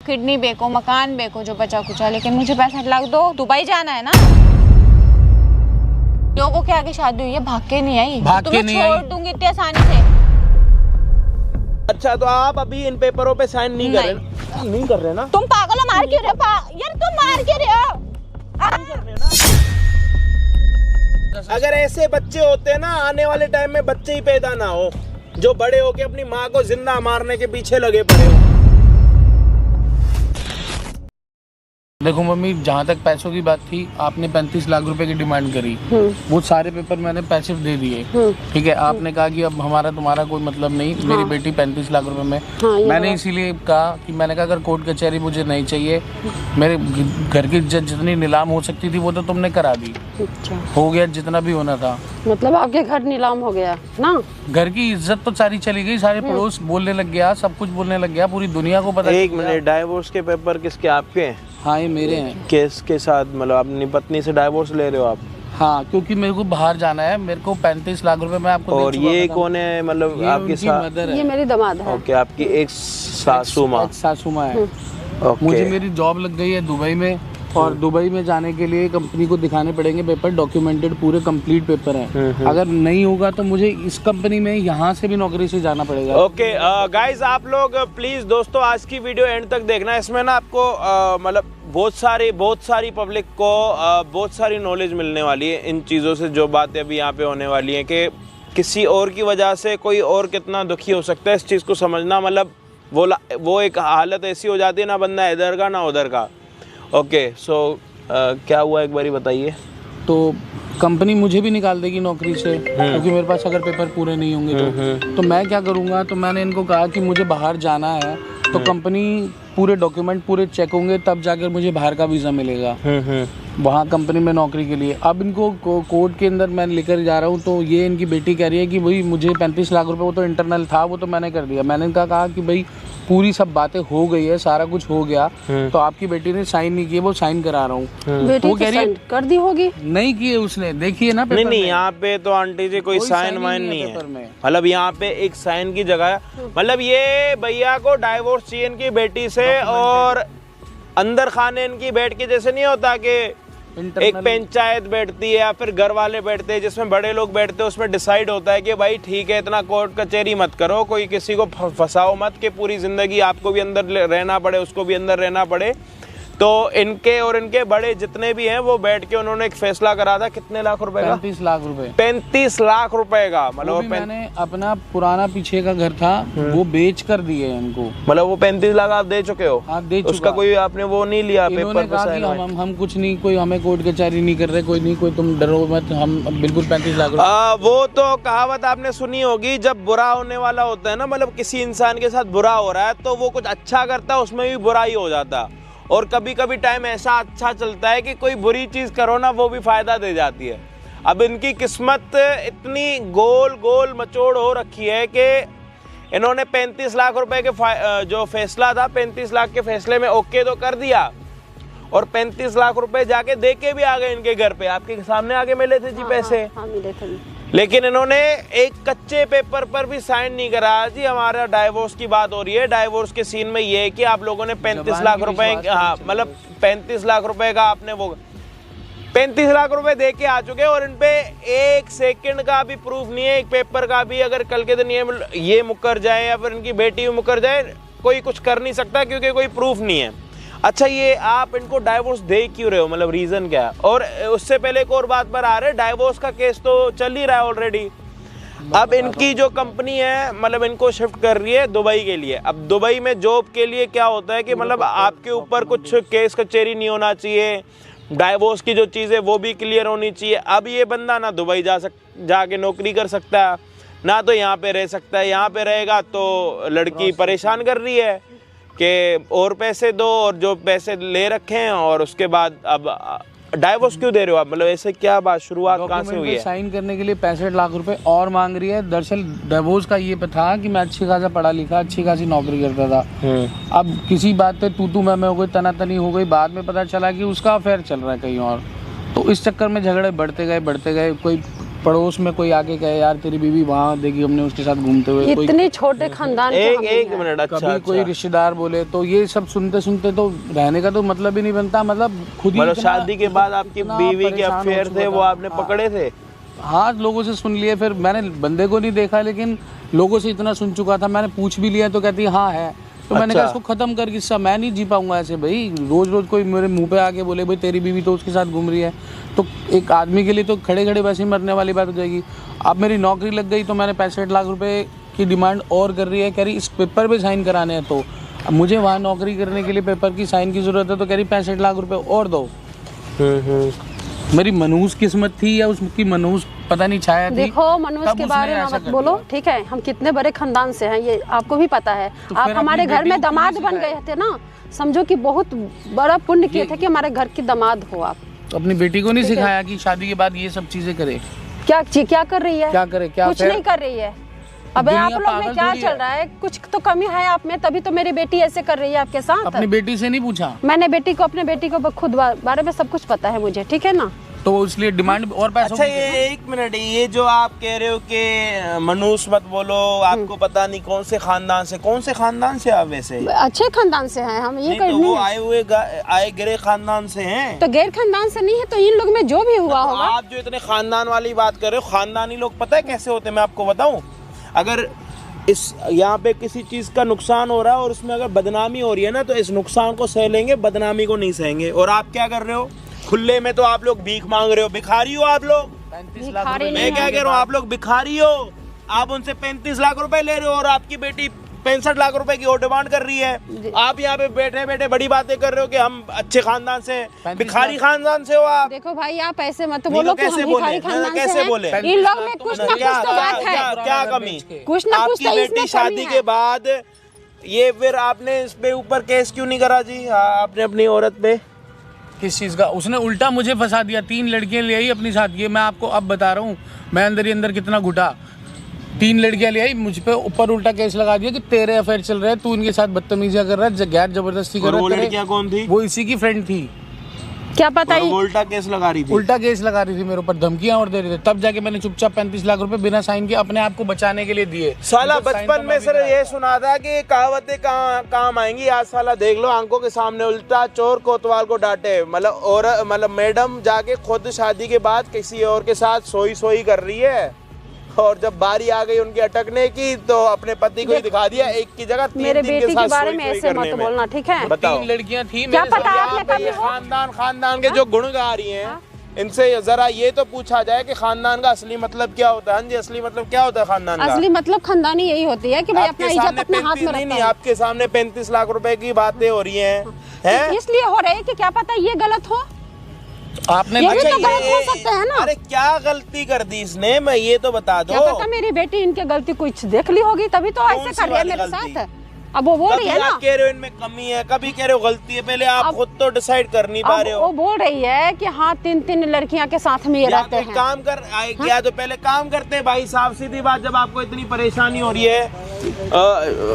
Kidney बेचो, मकान बेचो, जो बचा कुचा, लेकिन मुझे 65 लाख दो। दुबई जाना है ना। लोगों के आगे शादी हुई है, भाग के नहीं आई, तुम्हें छोड़ दूंगी इतनी आसानी से। अच्छा तो आप अभी इन पेपरों पे साइन नहीं कर रहे? नहीं कर रहे ना? तुम पागल हो, मार क्यों रहे हो? यार तुम मार क्यों रहे हो? अगर ऐसे बच्चे होते ना, आने वाले टाइम में बच्चे ही पैदा ना हो, जो बड़े होके अपनी माँ को जिंदा मारने के पीछे लगे पड़े हो। देखो मम्मी, जहाँ तक पैसों की बात थी, आपने 35 लाख रुपए की डिमांड करी, वो सारे पेपर मैंने पैसे दे दिए, ठीक है। आपने कहा कि अब हमारा तुम्हारा कोई मतलब नहीं, मेरी बेटी 35 लाख रुपए में। मैंने इसीलिए कहा कि मैंने कहा अगर कोर्ट कचहरी मुझे नहीं चाहिए, मेरे घर की इज्जत जितनी नीलाम हो सकती थी वो तो तुमने करा दी। अच्छा। हो गया जितना भी होना था। मतलब आपके घर नीलाम हो गया ना? घर की इज्जत तो सारी चली गई, सारे पड़ोस बोलने लग गया, सब कुछ बोलने लग गया, पूरी दुनिया को पता। एक मिनट, डाइवोर्स के पेपर किसके? आपके हैं? हाँ ये मेरे हैं। केस के साथ मतलब अपनी पत्नी से डाइवोर्स ले रहे हो आप? हाँ, क्योंकि मेरे को बाहर जाना है, मेरे को 35 लाख रुपए मैं आपको और ये कौन है? मतलब आपके साथ? मदर है। ये मेरी दामाद है। ओके, आपकी एक सासू माँ। सासू माँ है। ओके। मुझे मेरी जॉब लग गई है दुबई में, और दुबई में जाने के लिए कंपनी को दिखाने पड़ेंगे पेपर, डॉक्यूमेंटेड पूरे कंप्लीट पेपर हैं। अगर नहीं होगा तो मुझे इस कंपनी में यहाँ से भी नौकरी से जाना पड़ेगा। ओके गाइज, आप लोग प्लीज दोस्तों आज की वीडियो एंड तक देखना। इसमें ना आपको मतलब बहुत सारी पब्लिक को बहुत सारी नॉलेज मिलने वाली है इन चीज़ों से, जो बातें अभी यहाँ पे होने वाली हैं कि किसी और की वजह से कोई और कितना दुखी हो सकता है। इस चीज़ को समझना, मतलब वो एक हालत ऐसी हो जाती है ना, बंदा इधर का ना उधर का। ओके सो क्या हुआ एक बारी बताइए। तो कंपनी मुझे भी निकाल देगी नौकरी से, क्योंकि मेरे पास अगर पेपर पूरे नहीं होंगे तो मैं क्या करूँगा। तो मैंने इनको कहा कि मुझे बाहर जाना है, तो कंपनी पूरे डॉक्यूमेंट पूरे चेक होंगे, तब जाकर मुझे बाहर का वीज़ा मिलेगा वहाँ कंपनी में नौकरी के लिए। अब इनको कोर्ट के अंदर मैं लेकर जा रहा हूँ, तो ये इनकी बेटी कह रही है कि भाई मुझे 35 लाख रुपए, वो तो इंटरनल था, वो तो मैंने कर दिया। मैंने इनका कहा कि भाई पूरी सब बातें हो गई है, सारा कुछ हो गया, तो आपकी बेटी ने साइन नहीं किए, वो साइन करा रहा हूँ। बेटी वो कह रही है कर दी होगी। नहीं किए उसने, देखिए ना पेपर नहीं, यहाँ पे तो आंटी जी कोई साइन वाइन नहीं है। मतलब यहाँ पे एक साइन की जगह, मतलब ये भैया को डाइवोर्स चाहिए इनकी बेटी से, और अंदर खाने इनकी बैठ के, जैसे नहीं होता कि एक पंचायत बैठती है या फिर घर वाले बैठते हैं जिसमें बड़े लोग बैठते हैं, उसमें डिसाइड होता है कि भाई ठीक है, इतना कोर्ट कचहरी मत करो, कोई किसी को फंसाओ मत कि पूरी जिंदगी आपको भी अंदर रहना पड़े, उसको भी अंदर रहना पड़े। तो इनके और इनके बड़े जितने भी हैं वो बैठ के उन्होंने एक फैसला करा था। कितने लाख रुपए का? 35 लाख रुपए। 35 लाख रुपए का। मतलब मैंने अपना पुराना पीछे का घर था वो बेच कर दिए इनको। मतलब वो 35 लाख आप दे चुके हो? हाँ, दे चुका। उसका कोई आपने वो नहीं लिया पेपर पे साइन? हम कुछ नहीं, कोई हमें कोर्ट कचहरी नहीं कर रहे, कोई नहीं, कोई तुम डरो मत, हम बिल्कुल 35 लाख रुपए। वो तो कहावत आपने सुनी होगी, जब बुरा होने वाला होता है ना, मतलब किसी इंसान के साथ बुरा हो रहा है तो वो कुछ अच्छा करता है, उसमें भी बुरा ही हो जाता है। और कभी कभी टाइम ऐसा अच्छा चलता है कि कोई बुरी चीज करो ना, वो भी फायदा दे जाती है। अब इनकी किस्मत इतनी गोल मचोड़ हो रखी है कि इन्होंने 35 लाख रुपए के जो फैसला था, 35 लाख के फैसले में ओके तो कर दिया, और 35 लाख रुपए जाके दे के भी आ गए इनके घर पे। आपके सामने आगे मिले थे जी पैसे। हाँ, मिले थे। लेकिन इन्होंने एक कच्चे पेपर पर भी साइन नहीं कराया जी। हमारा डाइवोर्स की बात हो रही है। डाइवोर्स के सीन में ये है कि आप लोगों ने 35 लाख रुपए, हाँ मतलब 35 लाख रुपए का आपने वो 35 लाख रुपए दे के आ चुके, और इन पे एक सेकंड का भी प्रूफ नहीं है, एक पेपर का भी। अगर कल के दिन ये मुकर जाए या फिर इनकी बेटी भी मुकर जाए, कोई कुछ कर नहीं सकता क्योंकि कोई प्रूफ नहीं है। अच्छा, ये आप इनको डाइवोर्स दे क्यों रहे हो? मतलब रीजन क्या है? और उससे पहले एक और बात पर आ रहे, डाइवोर्स का केस तो चल ही रहा है ऑलरेडी। अब इनकी जो कंपनी है, मतलब इनको शिफ्ट कर रही है दुबई के लिए। अब दुबई में जॉब के लिए क्या होता है कि मतलब आपके ऊपर कुछ केस कचहरी नहीं होना चाहिए, डाइवोर्स की जो चीज़ है वो भी क्लियर होनी चाहिए। अब ये बंदा ना दुबई जाके नौकरी कर सकता है, ना तो यहाँ पे रह सकता है। यहाँ पे रहेगा तो लड़की परेशान कर रही है कि और पैसे दो, और जो पैसे ले रखे हैं, और उसके बाद अब डाइवोर्स क्यों दे रहे हो आप? मतलब ऐसे क्या बात, शुरुआत कहाँ से हुई है? साइन करने के लिए 65 लाख रुपए और मांग रही है। दरअसल डिवोर्स का ये था कि मैं अच्छी खासा पढ़ा लिखा, अच्छी खासी नौकरी करता था। अब किसी बात पे तू मैं हो गई, तनातनी हो गई। बाद में पता चला कि उसका अफेयर चल रहा है कहीं और, तो इस चक्कर में झगड़े बढ़ते गए। कोई पड़ोस में कोई आके कहे यार तेरी बीवी वहाँ देखी हमने उसके साथ घूमते हुए, कोई इतने छोटे खानदान के हम एक हैं। मिनट, अच्छा कभी कोई रिश्तेदार बोले, तो ये सब सुनते सुनते तो रहने का तो मतलब ही नहीं बनता। मतलब खुद ही मतलब इतना- शादी के बाद आपकी इतना बीवी के परेशान हो अफेयर चुका थे था। वो आपने पकड़े थे? हाँ, लोगों से सुन लिए, फिर मैंने बंदे को नहीं देखा लेकिन लोगों से इतना सुन चुका था। मैंने पूछ भी लिया तो कहती हाँ है। तो मैंने कहा इसको खत्म कर किस्सा, मैं नहीं जी पाऊंगा ऐसे भाई। रोज रोज कोई मेरे मुंह पे आके बोले भाई तेरी बीवी तो उसके साथ घूम रही है, तो एक आदमी के लिए तो खड़े खड़े वैसे ही मरने वाली बात हो जाएगी। अब मेरी नौकरी लग गई तो मैंने 65 लाख रुपए की डिमांड और कर रही है। कह रही इस पेपर पे साइन कराने हैं, तो अब मुझे वहाँ नौकरी करने के लिए पेपर की साइन की जरूरत है, तो कह रही 65 लाख रुपए और दो। मेरी मनहूस किस्मत थी या उसकी मनहूस पता नहीं छाया थी। देखो मनोज तब के उसने बारे में ऐसा मत कर बोलो, दिया। ठीक है? हम कितने बड़े खानदान से हैं ये आपको भी पता है। तो आप फिर हमारे अपनी घर बेटी में को दामाद क्यों बन सिखाया? गए थे ना, समझो कि बहुत बड़ा पुण्य किए थे कि हमारे घर की दामाद हो आप। तो अपनी बेटी को नहीं सिखाया कि शादी के बाद ये सब चीजें करे? क्या कर रही है? क्या करे? क्या कुछ फिर? नहीं कर रही है। अबे दुनिया आप लोग पागल में क्या थोड़ी चल है। रहा है? कुछ तो कमी है आप में, तभी तो मेरी बेटी ऐसे कर रही है आपके साथ। अपनी बेटी से नहीं पूछा? मैंने अपने बेटी को खुद बारे में सब कुछ पता है मुझे, ठीक है ना? तो इसलिए डिमांड और पैसों अच्छा की ये एक मिनट, ये जो आप कह रहे हो कि मनुष मत बोलो, आपको पता नहीं कौन से खानदान से आप वैसे? अच्छे खानदान से हैं हम, ये नहीं, कोई तो नहीं वो है। आए गिरे खानदान से हैं। तो गैर खानदान से नहीं है, तो इन लोग में जो भी हुआ तो होगा। आप जो इतने खानदान वाली बात कर रहे हो, खानदानी लोग पता है कैसे होते हैं? मैं आपको बताऊं, अगर इस यहाँ पे किसी चीज का नुकसान हो रहा है और उसमें अगर बदनामी हो रही है ना, तो इस नुकसान को सह लेंगे, बदनामी को नहीं सहेंगे। और आप क्या कर रहे हो खुले में? तो आप लोग भीख मांग रहे हो, भिखारी हो आप लोग। 35 लाख भिखारी रुपए नहीं मैं क्या कह रहा हूँ, आप लोग भिखारी हो। आप उनसे 35 लाख रुपए ले रहे हो और आपकी बेटी 65 लाख रुपए की और डिमांड कर रही है। आप यहाँ पे बैठे बैठे बड़ी बातें कर रहे हो कि हम अच्छे खानदान से, भिखारी खानदान से हो आप। देखो भाई आप ऐसे मत नहीं बोलो तो कि हम कैसे भिखारी बोले? खानदान से कैसे हैं। बोले? इन लोग में कुछ ना कुछ क्या तो बात है। क्या कमी? कुछ ना कुछ आपकी तो बेटी इसमें शादी कमी के है। बाद ये फिर आपने इस पे ऊपर केस क्यों नहीं करा जी? आपने अपनी औरत पे किस चीज का? उसने उल्टा मुझे फंसा दिया। 3 लड़कियां ले आई अपनी साथ, ये मैं आपको अब बता रहा हूँ, मैं अंदर ही अंदर कितना घुटा। 3 लड़कियां ले आई, मुझ पे ऊपर उल्टा केस लगा दिया कि तेरे अफेयर चल रहे हैं, तू इनके साथ बदतमीजियां कर रहा है, गैर जबरदस्ती कर और रहा वो है। लड़कियां कौन थी? वो इसी की फ्रेंड थी। क्या पता और ही वो उल्टा केस लगा रही थी। उल्टा केस लगा रही थी मेरे ऊपर, धमकियां और दे रही थी। तब जाके मैंने चुपचाप 35 लाख रुपए बिना साइन के अपने आप को बचाने के लिए दिए। साला मतलब साइन बचपन तो में मैं सर भी ये सुना था कि कहावतें काम आएंगी। आज साला देख लो आंखों के सामने, उल्टा चोर कोतवाल को डांटे। मतलब मैडम जाके खुद शादी के बाद किसी और के साथ सोई कर रही है, और जब बारी आ गई उनके अटकने की तो अपने पति को ही दिखा दिया। एक की जगह 3 मेरे के बेटी के साथ बारे सोई में सोई ऐसे करने मत में। बोलना, ठीक है? बताओ। 3 लड़कियां थी क्या मेरे पता साथ। आपने यहाँ पे ये खानदान के जो गुण गा रही हैं, इनसे जरा ये तो पूछा जाए कि खानदान का असली मतलब क्या होता है? हाँ जी, असली मतलब क्या होता है खानदान का? असली मतलब खानदानी यही होती है कि भाई अपना इज्जत अपने हाथ में नहीं, रखता है। आपके सामने 35 लाख रुपए की बातें हो रही हैं। इसलिए हो रहे हैं कि क्या पता ये गलत हो। आपने ये भी अच्छा, तो गलत हो सकते हैं ना। अरे क्या गलती कर दी इसने? मैं ये तो बता दो। क्या पता मेरी बेटी इनके गलती कुछ देख ली होगी, तभी तो कौन ऐसे सी कर रही है वाली मेरे गलती? साथ। अब वो बोल रही कभी है ना, आप कह रहे हो इनमें कमी है, कभी कह रहे हो गलती है। पहले आप अब- खुद तो डिसाइड कर नहीं पा रहे अब वो हो। बोल रही है कि हाँ 3 लड़कियां के साथ में ये या रहते तो हैं। काम कर या तो पहले काम करते भाई साहब। सीधी बात, जब आपको इतनी परेशानी हो रही है,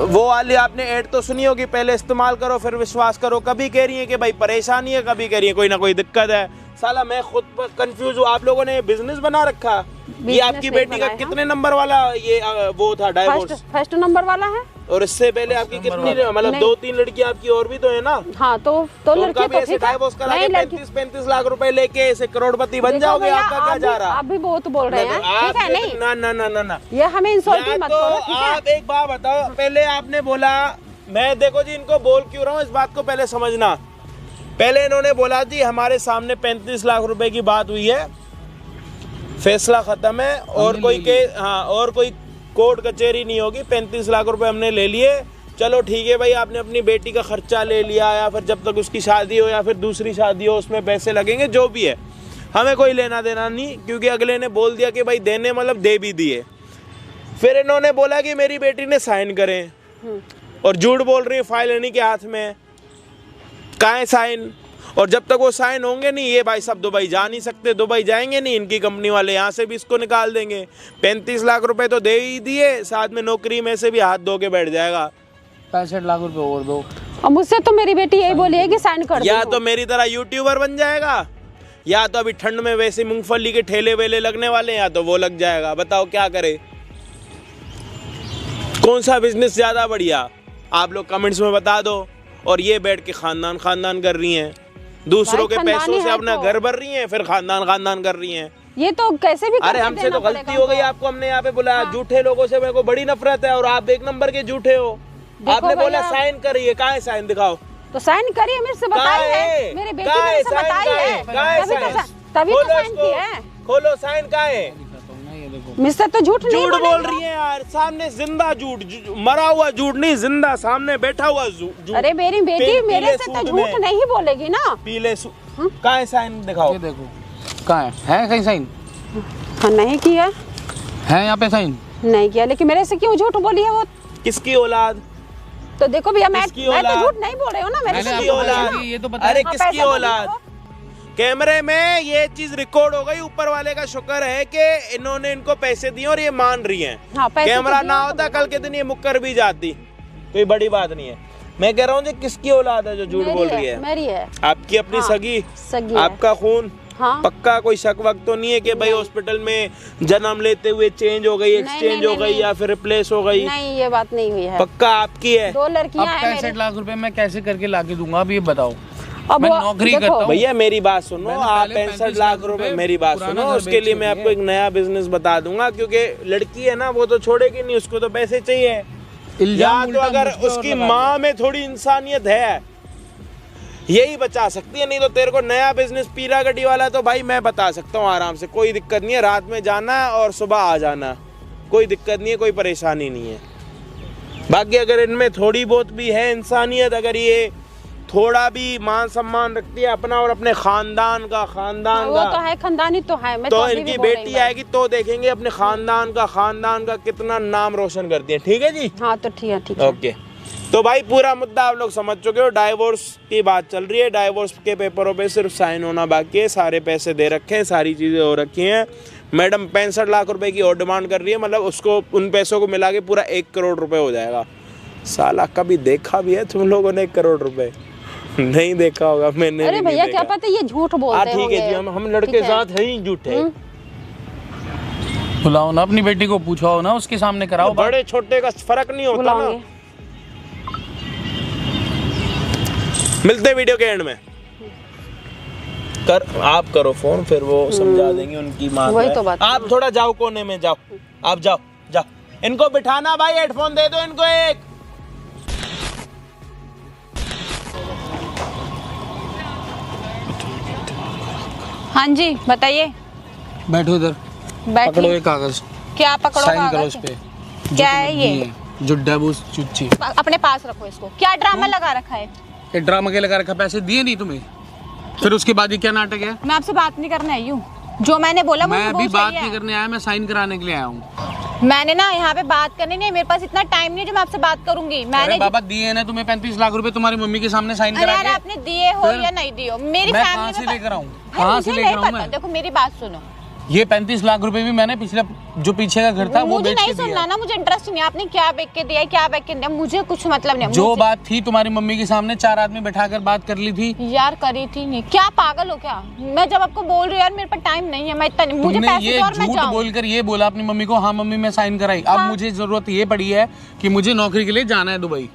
वो वाली आपने ऐड तो सुनी होगी, पहले इस्तेमाल करो फिर विश्वास करो। कभी कह रही है कि भाई परेशानी है, कभी कह रही है कोई ना कोई दिक्कत है। साला मैं खुद पर कंफ्यूज हूँ। आप लोगों ने बिजनेस बना रखा। ये Business आपकी नहीं बेटी का बनाया। कितने नंबर वाला ये वो था डाइवोर्स? फर्स्ट नंबर वाला है। और इससे पहले आपकी कितनी, मतलब नहीं। 2-3 लड़की आपकी और भी तो है ना? हाँ तो तो लड़की उनका भी तो ऐसे ठीक है। डाइवोर्स करा नहीं के लड़की 35 लाख रुपए लेके ऐसे करोड़पति बन देखो जाओगे। भैया, आपका क्या जा रहा? आप भी बहुत बोल रहे हैं, ठीक है? नहीं ना ना ना ना ना, ये हमें इंसल्ट या मत तो करो, ठीक है? आप एक बात बताओ। पहले आपने बोला, मैं देखो जी इनको बोल क्यों रहा हूँ, इस बात को पहले समझना। पहले इन्होंने बोला जी हमारे सामने 35 लाख रुपए की बात हुई है, फैसला खत्म है, और कोई के हाँ और कोई कोर्ट कचहरी नहीं होगी। 35 लाख रुपए हमने ले लिए, चलो ठीक है भाई। आपने अपनी बेटी का खर्चा ले लिया, या फिर जब तक उसकी शादी हो या फिर दूसरी शादी हो उसमें पैसे लगेंगे, जो भी है हमें कोई लेना देना नहीं, क्योंकि अगले ने बोल दिया कि भाई देने मतलब दे भी दिए। फिर इन्होंने बोला कि मेरी बेटी ने साइन करें, और झूठ बोल रही है, फाइल इन्हीं के हाथ में। कहाँ है साइन? और जब तक वो साइन होंगे नहीं, ये भाई सब दुबई जा नहीं सकते। दुबई जाएंगे नहीं, इनकी कंपनी वाले यहाँ से भी इसको निकाल देंगे। 35 लाख रुपए तो दे ही दिए, साथ में नौकरी में से भी हाथ धो के बैठ जाएगा। 65 लाख रुपए और दो। और मुझसे तो मेरी बेटी यही बोली है कि साइन कर या दो। तो मेरी तरह यूट्यूबर बन जाएगा, या तो अभी ठंड में वैसे मूंगफली के ठेले वेले लगने वाले हैं, या तो वो लग जाएगा। बताओ क्या करे, कौन सा बिजनेस ज्यादा बढ़िया? आप लोग कमेंट्स में बता दो। और ये बैठ के खानदान खानदान कर रही हैं, दूसरों के पैसों से अपना घर भर रही हैं, फिर खानदान खानदान कर रही हैं। ये तो कैसे भी अरे हमसे तो गलती हो गई, आपको हमने यहाँ पे बुलाया। झूठे लोगों से मेरे को बड़ी नफरत है, और आप एक नंबर के झूठे हो। आपने बोला साइन करिए, कहाँ है साइन? दिखाओ। तो साइन करिए, मेरे से बताइए, मेरे बेटी ने मुझसे बताई है, तभी तो साइन किया है। खोलो, साइन कहाँ है? मुझसे तो झूठ बोल रही है यार, सामने जिंदा झूठ, मरा हुआ झूठ नहीं, जिंदा सामने बैठा हुआ झूठ। अरे मेरी बेटी मेरे से तो झूठ नहीं बोलेगी ना। पीले कहाँ है साइन? दिखाओ। ये देखो कहाँ है कहीं साइन? हाँ, नहीं किया है यहाँ पे साइन? नहीं किया, लेकिन मेरे से क्यों झूठ बोली है वो? किसकी औलाद? तो देखो भैया, मैं तो झूठ नहीं बोल रही हूँ ना। मेरे किसकी औलाद? ये तो बता। अरे किसकी औलाद? कैमरे में ये चीज रिकॉर्ड हो गई। ऊपर वाले का शुक्र है कि इन्होंने इनको पैसे दिए और ये मान रही हैं। हाँ, कैमरा ना होता कल के दिन ये मुक्कर भी जाती, कोई बड़ी बात नहीं है। मैं कह रहा हूँ किसकी औलाद है जो झूठ बोल रही है? मेरी है। आपकी अपनी? हाँ, सगी आपका खून? हाँ। पक्का कोई शक वक्त तो नहीं है कि भाई हॉस्पिटल में जन्म लेते हुए चेंज हो गई, एक्सचेंज हो गई, या फिर रिप्लेस हो गई? नहीं, ये बात नहीं हुई है। पक्का आपकी है? 2 लड़कियां हैं। 65 लाख रुपए मैं कैसे करके लाके दूंगा? अब ये बताओ। मैं नौकरी करता हूँ भैया, मेरी बात सुनो। आप 65 लाख रुपए, मेरी बात सुनो, उसके लिए मैं आपको एक नया बिजनेस बता दूंगा। क्योंकि लड़की है ना, वो तो छोड़ेगी नहीं, उसको तो पैसे चाहिए। या तो अगर उसकी माँ में थोड़ी इंसानियत है, यही बचा सकती है। नहीं तो तेरे को नया बिजनेस पीरा गड्डी वाला तो भाई मैं बता सकता हूँ आराम से, कोई दिक्कत नहीं है। रात में जाना है और सुबह आ जाना, कोई दिक्कत नहीं है, कोई परेशानी नहीं है। बाकी अगर इनमें थोड़ी बहुत भी है इंसानियत, अगर ये थोड़ा भी मान सम्मान रखती है अपना और अपने खानदान का, वो तो है, खानदानी तो है। मैं तो इनकी बेटी आएगी तो देखेंगे अपने खानदान का कितना नाम रोशन करती है। ठीक है जी? हाँ, तो ठीक है। ओके, तो भाई पूरा मुद्दा आप लोग समझ चुके हो। डाइवोर्स की बात चल रही है। डाइवोर्स के पेपरों पे सिर्फ साइन होना बाकी है। सारे पैसे दे रखे हैं, सारी चीज़ें हो रखी हैं। मैडम 65 लाख रुपए की और डिमांड कर रही है, मतलब उसको उन पैसों को मिला के पूरा 1 करोड़ रुपए हो जाएगा। साला कभी देखा भी है तुम लोगों ने 1 करोड़ रुपए? नहीं देखा होगा, मैंने। अरे भैया, क्या पता ये झूठ बोलते ठीक है जी, हम लड़के साथ हैं ही झूठे। बुलाओ ना अपनी बेटी को, पूछो ना, उसके सामने कराओ। बड़े छोटे का फर्क नहीं होता ना। मिलते वीडियो के एंड में। आप करो फोन, फिर वो समझा देंगे उनकी माँ। वही तो बात। आप थोड़ा जाओ कोने में, जाओ आप, जाओ। इनको बिठाना भाई, हेडफोन दे दो इनको एक। हाँ जी, बताइए। बैठो इधर, पकड़ो ये कागज। क्या पकड़ो? साइन करो इस पे। क्या है ये? जो डबूस चुच्ची अपने पास रखो इसको। क्या ड्रामा लगा रखा है? ये ड्रामा के लगा रखा? पैसे दिए नहीं तुम्हें? फिर उसके बाद ये क्या नाटक है? मैं आपसे बात नहीं करने आई हूँ। जो मैंने बोला मैं अभी बात नहीं करने आया, मैं साइन कराने के लिए आया हूँ। मैंने ना यहाँ पे बात करनी नहीं, मेरे पास इतना टाइम नहीं जो मैं आपसे बात करूंगी। मैंने बाबा दिए ना तुम्हें 35 लाख रुपए तुम्हारी मम्मी के सामने साइन करा के। आपने दिए हो या नहीं दिए हो, मेरी फैमिली कहाँ से लेकर आऊँ? कहाँ से लेकर आऊँ? देखो मेरी बात सुनो, ये 35 लाख रुपए भी मैंने पिछले जो पीछे का घर था वो मुझे नहीं सुनना ना, मुझे इंटरेस्ट नहीं। आपने क्या बेच के दिया, क्या बेच के दिया, मुझे कुछ मतलब नहीं। जो बात थी तुम्हारी मम्मी के सामने 4 आदमी बैठाकर बात कर ली थी यार, करी थी नहीं। क्या पागल हो क्या? मैं जब आपको बोल रही हूँ यार मेरे पास टाइम नहीं है, मैं इतना नहीं, मुझे पैसे दो और मैं जाऊँ। बोलकर ये बोला अपनी मम्मी को, हाँ मम्मी मैं साइन कराई। अब मुझे जरूरत ये पड़ी है कि मुझे नौकरी के लिए जाना है दुबई।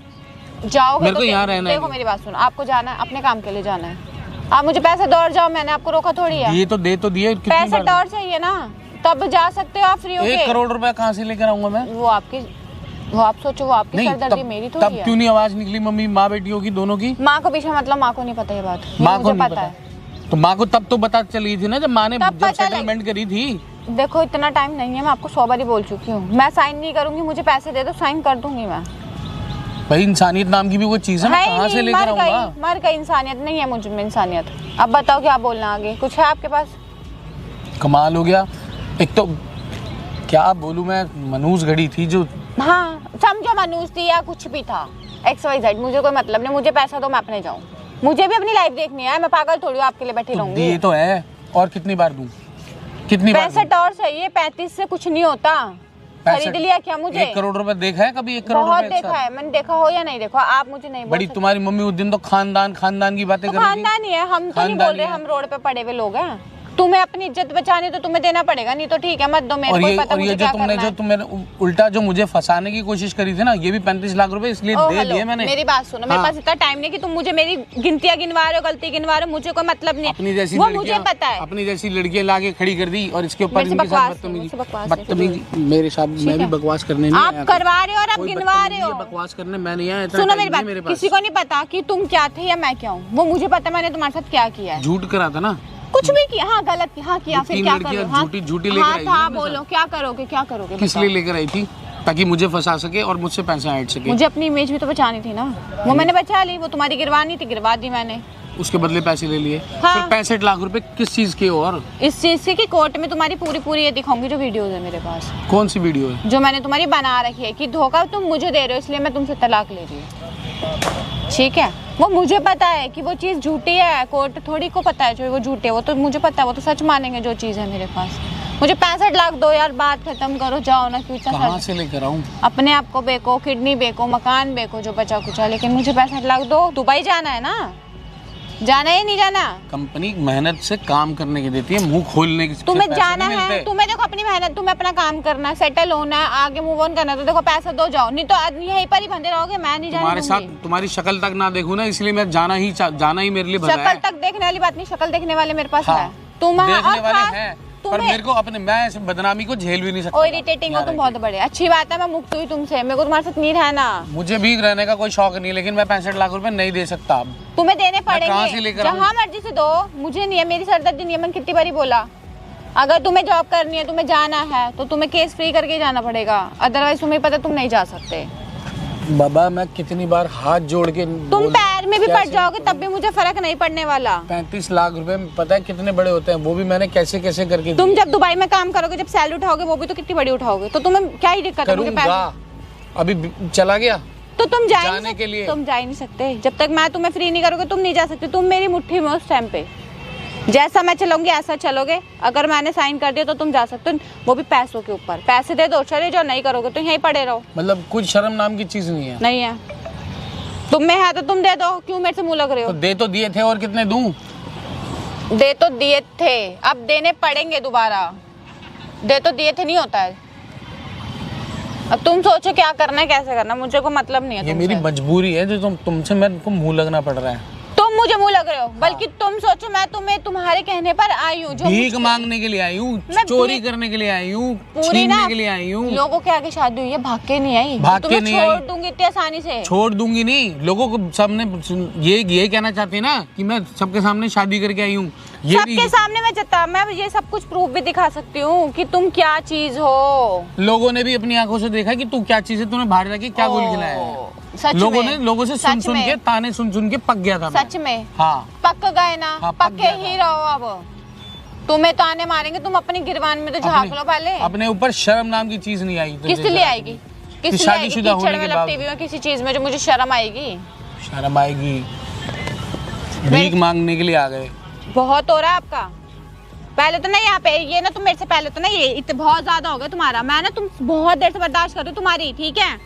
जाओगे? मेरे को यहाँ रहना है। देखो मेरी बात सुनो, आपको जाना है अपने काम के लिए जाना है, आप मुझे पैसे दो और जाओ। मैंने आपको रोका थोड़ी है। ये तो दे तो दिए, पैसे तो और चाहिए ना, तब जा सकते हो आप फ्री होके। 1 करोड़ रुपए कहाँ से लेकर आऊंगा मैं? वो आप सोचो, वो आपकी सरदर्दी मेरी थोड़ी है। तब क्यों नहीं आवाज निकली मम्मी माँ बेटियों की दोनों की? माँ को पीछे मतलब माँ को नहीं पता ये बात? माँ को नहीं पता तो माँ को तब तो पता चली थी ना जब माँ ने जब सेटलमेंट करी थी। देखो इतना टाइम नहीं है, मैं आपको 100 बार बोल चुकी हूँ। मैं साइन नहीं करूंगी, मुझे पैसे दे दो, साइन कर दूंगी मैं। भाई इंसानियत नाम की भी कोई चीज है, मैं कहाँ से लेकर आऊंगा? मर गई इंसानियत, नहीं है मुझ में इंसानियत। अब बताओ क्या बोलना आगे, कुछ है आपके पास? कमाल हो गया। एक तो क्या बोलूं मैं, मनूस घड़ी थी जो, हाँ समझो मनूस थी या कुछ भी था, XYZ, मुझे कोई मतलब नहीं। मुझे पैसा दो, मैं अपने जाऊँ। मुझे भी अपनी लाइफ देखनी है, मैं पागल थोड़ी आपके लिए बैठी रहूंगी। ये तो है, और कितनी बार दूं? कितनी बार? 65 और चाहिए, 35 से कुछ नहीं होता। खरीद लिया क्या मुझे? 1 करोड़ रुपए देखा है कभी? 1 करोड़ बहुत रुपए देखा है मैंने, देखा हो या नहीं देखा, आप मुझे नहीं बोल बड़ी सकते। तुम्हारी मम्मी उस दिन तो खानदान की बातें कर रही थी। खानदान ही है, हम तो नहीं बोल रहे हम रोड पे पड़े हुए लोग हैं। तुम्हें अपनी इज्जत बचानी तो तुम्हें देना पड़ेगा, नहीं तो ठीक है मत दो, मेरे को पता मुझे क्या करना है। तुमने उल्टा जो मुझे फंसाने की कोशिश करी थी ना, ये भी 35 लाख रुपए इसलिए दे दिए मैंने। मेरी बात सुनो, मेरे पास इतना टाइम नहीं कि तुम मुझे मेरी गिनतियां गिनवा रहे हो, गलती गिनवा रहे हो, मुझे कोई मतलब नहीं। अपनी जैसी वो मुझे पता है, अपनी जैसी लड़कियां लाके खड़ी कर दी और इसके ऊपर इनके साथ बदतमीजी। मेरे साथ मैं भी बकवास करने नहीं आया। आप करवा रहे हो और आप गिनवा रहे हो। बकवास करने मैं नहीं आया। सुनो मेरी बात, किसी को नहीं पता कि तुम क्या थे या मैं क्या हूँ, वो मुझे पता मैंने तुम्हारे साथ क्या किया है। झूठ करा था ना, कुछ भी किया, हाँ गलत किया, हाँ किया, फिर क्या करोगे? हाँ झूठी लेकर आई थी। हाँ बोलो क्या करोगे, क्या करोगे? किस लिए लेकर आई थी? ताकि मुझे फंसा सके और मुझसे पैसे ऐंठ सके। मुझे अपनी इमेज भी तो बचानी थी ना, वो मैंने बचा ली। वो तुम्हारी गिरवानी थी, गिरवा दी मैंने, उसके बदले पैसे ले लिए। हाँ। फिर 65 लाख रुपए किस चीज के? और इस चीज से कि कोर्ट में तुम्हारी पूरी ये दिखाऊंगी जो वीडियोस है मेरे पास। कौन सी वीडियो है? जो मैंने तुम्हारी बना रखी है कि धोखा तुम मुझे दे रहे हो इसलिए मैं तुमसे तलाक ले रही हूँ, ठीक है? वो मुझे पता है कि वो चीज़ झूठी है, कोर्ट थोड़ी को पता है जो वो झूठी है, वो तो मुझे पता है, वो तो सच मानेंगे जो चीज़ है मेरे पास। मुझे 65 लाख दो यार, बात खत्म करो, जाओ ना। क्यों? कहाँ से लेकर आऊं? अपने आप को बेको, किडनी बेको, मकान बेको, जो बचा कुचा, लेकिन मुझे 65 लाख दो। दुबई जाना है ना, जाना है नहीं जाना? कंपनी मेहनत से काम करने की देती है, मुंह खोलने की तुम्हें जाना है, तुम्हें देखो अपनी मेहनत, तुम्हें अपना काम करना है, सेटल होना है, आगे मूव ऑन करना है, तो देखो पैसा दो, जाओ, नहीं तो यहीं पर ही बंधे रहोगे। मैं नहीं तुम्हारे साथ तुम्हारी शक्ल तक ना देखूं ना, इसलिए मैं जाना ही मेरे लिए भला है। शक्ल तक देखने वाली बात नहीं, शक्ल देखने वाले मेरे पास है। तुम देखने वाले हैं, पर मेरे को अपने, मैं इस बदनामी को झेल भी नहीं सकता। इरिटेटिंग हो तुम बहुत बड़े। अच्छी बात है मैं मुक्त हुई तुमसे, मेरे को तुम्हारे साथ नहीं रहना। मुझे भी रहने का कोई शौक नहीं, लेकिन मैं 65 लाख रुपए नहीं दे सकता अब। तुम्हें देने पड़ेंगे, कहाँ से लेकर जहाँ मर्जी से दो, मुझे नहीं है, मेरी सरदर्दी नहीं है। मैंने कितनी बारी बोला, अगर तुम्हें जॉब करनी है, तुम्हें जाना है, तो तुम्हें केस फ्री करके जाना पड़ेगा, अदरवाइज तुम्हें पता तुम नहीं जा सकते। बाबा मैं कितनी बार हाथ जोड़ के तुम पैर में भी पड़ जाओगे तब भी मुझे फर्क नहीं पड़ने वाला। 35 लाख रुपए पता है कितने बड़े होते हैं, वो भी मैंने कैसे कैसे करके तुम जब दुबई में काम करोगे, जब सैलरी उठाओगे, वो भी तो कितनी बड़ी उठाओगे, तो तुम्हें क्या ही दिक्कत है? मुझे अभी चला गया तो तुम जाने के लिए तुम जा ही नहीं सकते जब तक मैं तुम्हें फ्री नहीं करोगे, तुम नहीं जा सकते। तुम मेरी मुट्ठी में उस टाइम पे, जैसा मैं चलूंगी ऐसा चलोगे। अगर मैंने साइन कर दिया तो तुम जा सकते हो, वो भी पैसों के ऊपर। पैसे दे दो, चले जाओ, नहीं करोगे तो यहीं पड़े रहो। मतलब कुछ शर्म नाम की चीज नहीं है? नहीं है, तुम में है तो तुम दे दो, क्यों मेरे से मुंह लग रहे हो? तो दे तो दिए थे, और कितने दूं? दे तो दिए थे, अब देने पड़ेंगे दोबारा। दे तो दिए थे, नहीं होता है। अब तुम सोचो क्या करना है, कैसे करना, मुझे को मतलब नहीं है। ये मेरी मजबूरी है जो तुमसे मेरे को मुंह लगना पड़ रहा है। तुम मुझे मुंह लग रहे हो, बल्कि तुम सोचो मैं तुम्हारे कहने पर आई हूँ, जो भीख मांगने के लिए आई हूँ, चोरी करने के लिए आई हूँ, छीनने के लिए आई हूँ। लोगों के आगे शादी हुई है, भाग के नहीं आई, भाग के नहीं आई। छोड़ दूंगी इतनी आसानी से? छोड़ दूंगी नहीं, लोगों को सबने ये कहना चाहते हैं ना कि मैं सबके सामने शादी करके आई हूँ। सबके सामने मैं ये सब कुछ प्रूफ भी दिखा सकती हूँ कि तुम क्या चीज हो। लोगों ने भी अपनी आंखों से देखा कि तू क्या चीज है, तूने बाहर जाके क्या गोल खिलाया है। लोगों से सुन के ताने सुन के पक गया था। सच में? हाँ पक गए ना? हाँ, पक्के ही रहो। अब तुम्हें तो आने मारेंगे, तुम अपनी गिरवान में तो झांक लो पहले। अपने ऊपर शर्म नाम की चीज नहीं आई। किस लिए आएगी? किस लिए शादीशुदा होने के बाद टीवी में किसी चीज में जो मुझे शर्म आएगी? शर्म आएगी? भीख मांगने के लिए आ गए। बहुत हो रहा है आपका। पहले तो नहीं, यहाँ पे ये ना, तुम मेरे से पहले तो नहीं, ये बहुत ज्यादा हो गया तुम्हारा। मैं ना तुम बहुत देर से बर्दाश्त कर रही हूँ तुम्हारी, ठीक है?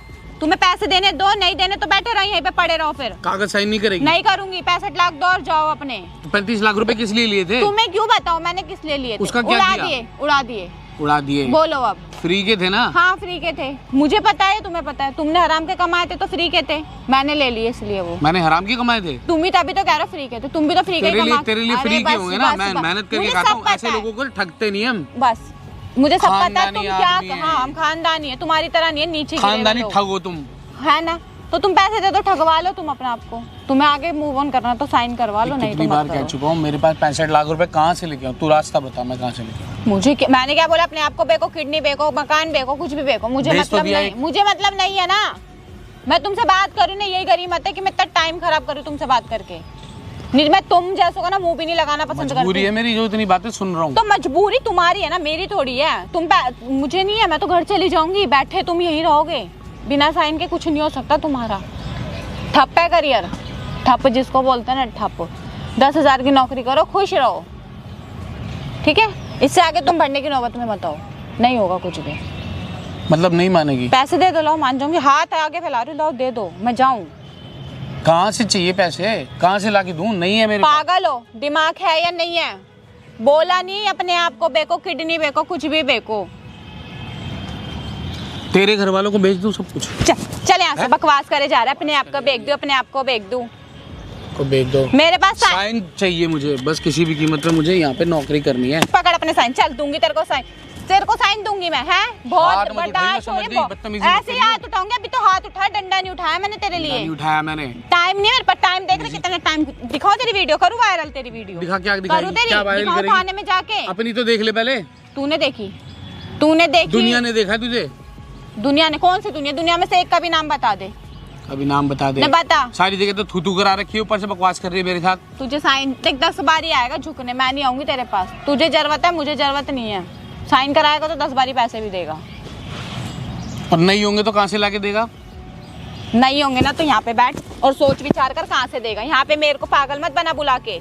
तुम्हें पैसे देने दो, नहीं देने तो बैठे रहो यहीं पे, पड़े रहो। फिर कागज साइन नहीं करेगी? नहीं करूंगी। 65 लाख दो और जाओ अपने। तो 35 लाख रुपए किस लिए लिए थे? तुम्हें क्यों बताऊं मैंने किस लिए लिए थे? उसका क्या किया? उड़ा दिए। बोलो अब। फ्री के थे ना? हाँ फ्री के थे, मुझे पता है, तुम्हें पता है। तुमने हराम के कमाए थे तो फ्री के थे, मैंने ले लिए इसलिए। वो मैंने हराम के कमाए थे? तुम भी तभी तो कह रहे हो फ्री के थे, तुम भी तो फ्री के कमा। तेरे लिए फ्री के होंगे ना, मैं मेहनत करके खाता हूँ। ऐसे लोगों को ठगते नहीं हम। बस मुझे सब पता है तुम क्या। हाँ हम खानदानी है, तुम्हारी तरह नहीं है नीचे खानदानी ठग हो तुम, है ना? तो तुम पैसे दे दो, ठगवा लो तुम अपने आप को। तुम्हें आगे मूव ऑन करना तो साइन करवा लो, नहीं तो मत करो। कह चुका हूँ मेरे पास 65 लाख रुपए कहाँ से लेके आऊँ? तू रास्ता बता, मैं कहाँ से लेके आऊँ? मैंने क्या बोला? अपने आप को बेको, किडनी बेको, मकान बेको, कुछ भी बेको, मुझे मतलब नहीं। मुझे मतलब नहीं है ना, मैं तुमसे बात करूँ ना, यही गरीमत है कि मैं इतना टाइम खराब करूँ तुमसे बात करके। नहीं मैं तुम जैसो का ना मुंह भी नहीं लगाना पसंद करती। मजबूरी है मेरी जो इतनी बातें सुन रहा हूँ। तो मजबूरी तुम्हारी है ना, मेरी थोड़ी है। मुझे नहीं है, मैं तो घर चली जाऊंगी, बैठे तुम यहीं रहोगे, बिना साइन के कुछ नहीं हो सकता तुम्हारा। ठप है करियर, ठप जिसको बोलते हैं ना, ठप। 10,000 की नौकरी करो, खुश रहो, ठीक है? इससे आगे तुम बढ़ने की नौबत में मत आओ, नहीं होगा कुछ भी। मतलब नहीं मानेगी? पैसे दे दो, लो मान जाऊंगी। हाथ आगे फैला रही हूँ, लो दे दो, मैं जाऊँ। कहाँ से चाहिए पैसे? कहाँ से लाके दूँ? नहीं है मेरे पागल हो, दिमाग है या नहीं है? बोला नहीं अपने आप को बेको, किडनी बेको, कुछ भी बेको। तेरे घर वालों को बेच दूँ सब कुछ? चल यहाँ से, बकवास करे जा रहा है। अपने आप को बेच दूँ, अपने आप को बेच दूँ, को बेच दो। मेरे पास साइन चाहिए मुझे, बस किसी भी कीमत पे मुझे यहाँ पे नौकरी करनी है। पकड़ अपने साइन, चल दूंगी तेरे को साइन, तेरे को साइन दूंगी मैं। है बहुत बर्दाश्त हो रही है, ऐसे ही हाथ उठाऊंगी। अभी तो हाथ उठा, डंडा नहीं उठाया मैंने तेरे लिए। नहीं उठाया मैंने। टाइम नहीं मेरे पास, टाइम देख रहे कितना टाइम। दिखाओ तेरी वीडियो, करूँ वायरल तेरी वीडियो? दिखा, क्या दिखाएगी? क्या वायरल करेगी? थाने में जाके अपनी तो देख ले पहले। तूने देखी? तूने देखी? दुनिया ने देखा तुझे? दुनिया ने? कौन सी दुनिया? दुनिया में से एक का भी नाम बता दे। अभी नाम बता दे। बता। सारी जगह तो थू करा रखी है, ऊपर से बकवास कर रही है मेरे साथ। तुझे साइन देख 10 बार ही आएगा झुकने, मैं नहीं आऊंगी तेरे पास। तुझे जरूरत है, मुझे जरूरत नहीं है। साइन कराएगा तो 10 बारी पैसे भी देगा। और नहीं होंगे तो कहाँ से लाके देगा? नहीं होंगे ना तो यहाँ पे बैठ और सोच विचार कर कहाँ से देगा। यहाँ पे मेरे को पागल मत बना बुला के।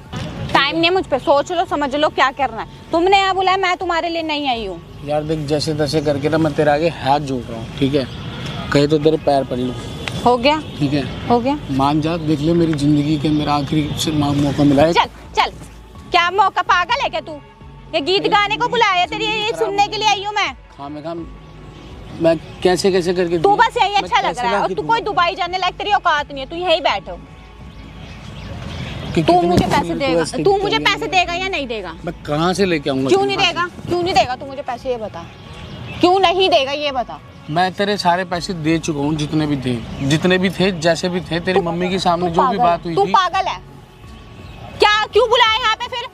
टाइम नहीं है मुझ पे, सोच लो, समझ लो क्या करना है। तुमने यहाँ बुलाया, मैं तुम्हारे लिए नहीं आई हूँ। यार देख, जैसे तैसे करके ना मैं तेरे आगे हाथ जोड़ रहा हूँ, ठीक है? कहे तो तेरे पैर पड़ लूँ। हो गया? ठीक है, हो गया। मान जा, देख ले मेरी जिंदगी के अंदर आखिरी मौका मिला है। चल चल, क्या मौका? पागल है क्या तू? ये गीत गाने को बुलाया, तेरी ये सुनने के लिए आई हूँ मैं। मैं कैसे कैसे करके तू बस यही अच्छा लग रहा है। और तू कोई दुबई जाने लायक तेरी औकात नहीं है, तू यहीं बैठो। तू मुझे पैसे देगा? तू मुझे पैसे देगा या नहीं देगा? मैं कहाँ से लेके आऊंगा? क्यों नहीं देगा? क्यों नहीं देगा? तू मुझे पैसे ये बता, क्यों नहीं देगा ये बता। मैं तेरे सारे पैसे दे चुका हूँ, जितने भी थे, जैसे भी थे। तेरी मम्मी के सामने जो भी बात हुई थी। तू पागल है क्या? क्यों बुलाया यहाँ पे फिर?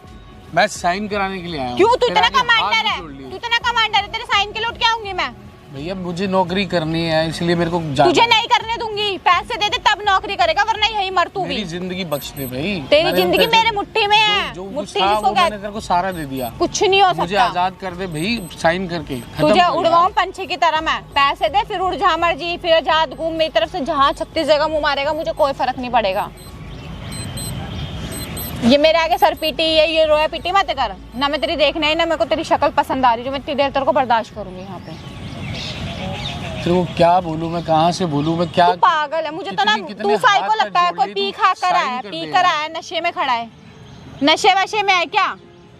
मैं साइन कराने के लिए आया हूँ। क्यों? तू इतना कमांडर है, तू इतना कमांडर है, तेरे साइन के लिए उठ के आऊंगी मैं। भैया मुझे नौकरी करनी है, इसलिए मेरे को तुझे नहीं करने दूंगी। पैसे दे दे तब नौकरी करेगा, वरना यही मर तू भी। मेरी जिंदगी बख्श दे भाई। तेरी जिंदगी मेरे मुट्ठी में है। मुट्ठी जिसको मैंने तेरे को सारा दे दिया। कुछ नहीं हो सकता। मुझे आजाद कर दे भाई, साइन करके। तुझे उड़वाऊं पंछी की तरह मैं। पैसे दे, फिर उड़ जा मर्जी, फिर आजाद घूम। मेरी तरफ से जहाँ 36 जगह मुंह मारेगा, मुझे कोई फर्क नहीं पड़ेगा। ये मेरे आगे सर पीटी, ये रोया पीटी मत कर ना। मैं तेरी देखना ही ना, मेरे को तेरी शक्ल पसंद आ रही, जो मैं इतनी देर तेरे को बर्दाश्त करूंगी यहाँ पे। तेरे को क्या बोलूं मैं? कहाँ से बोलूं मैं? क्या तू पागल है? मुझे तो ना तू साइको लगता है। कोई पी खा कर आया, पी कर आया, नशे में खड़ा है। नशे वशे में है क्या?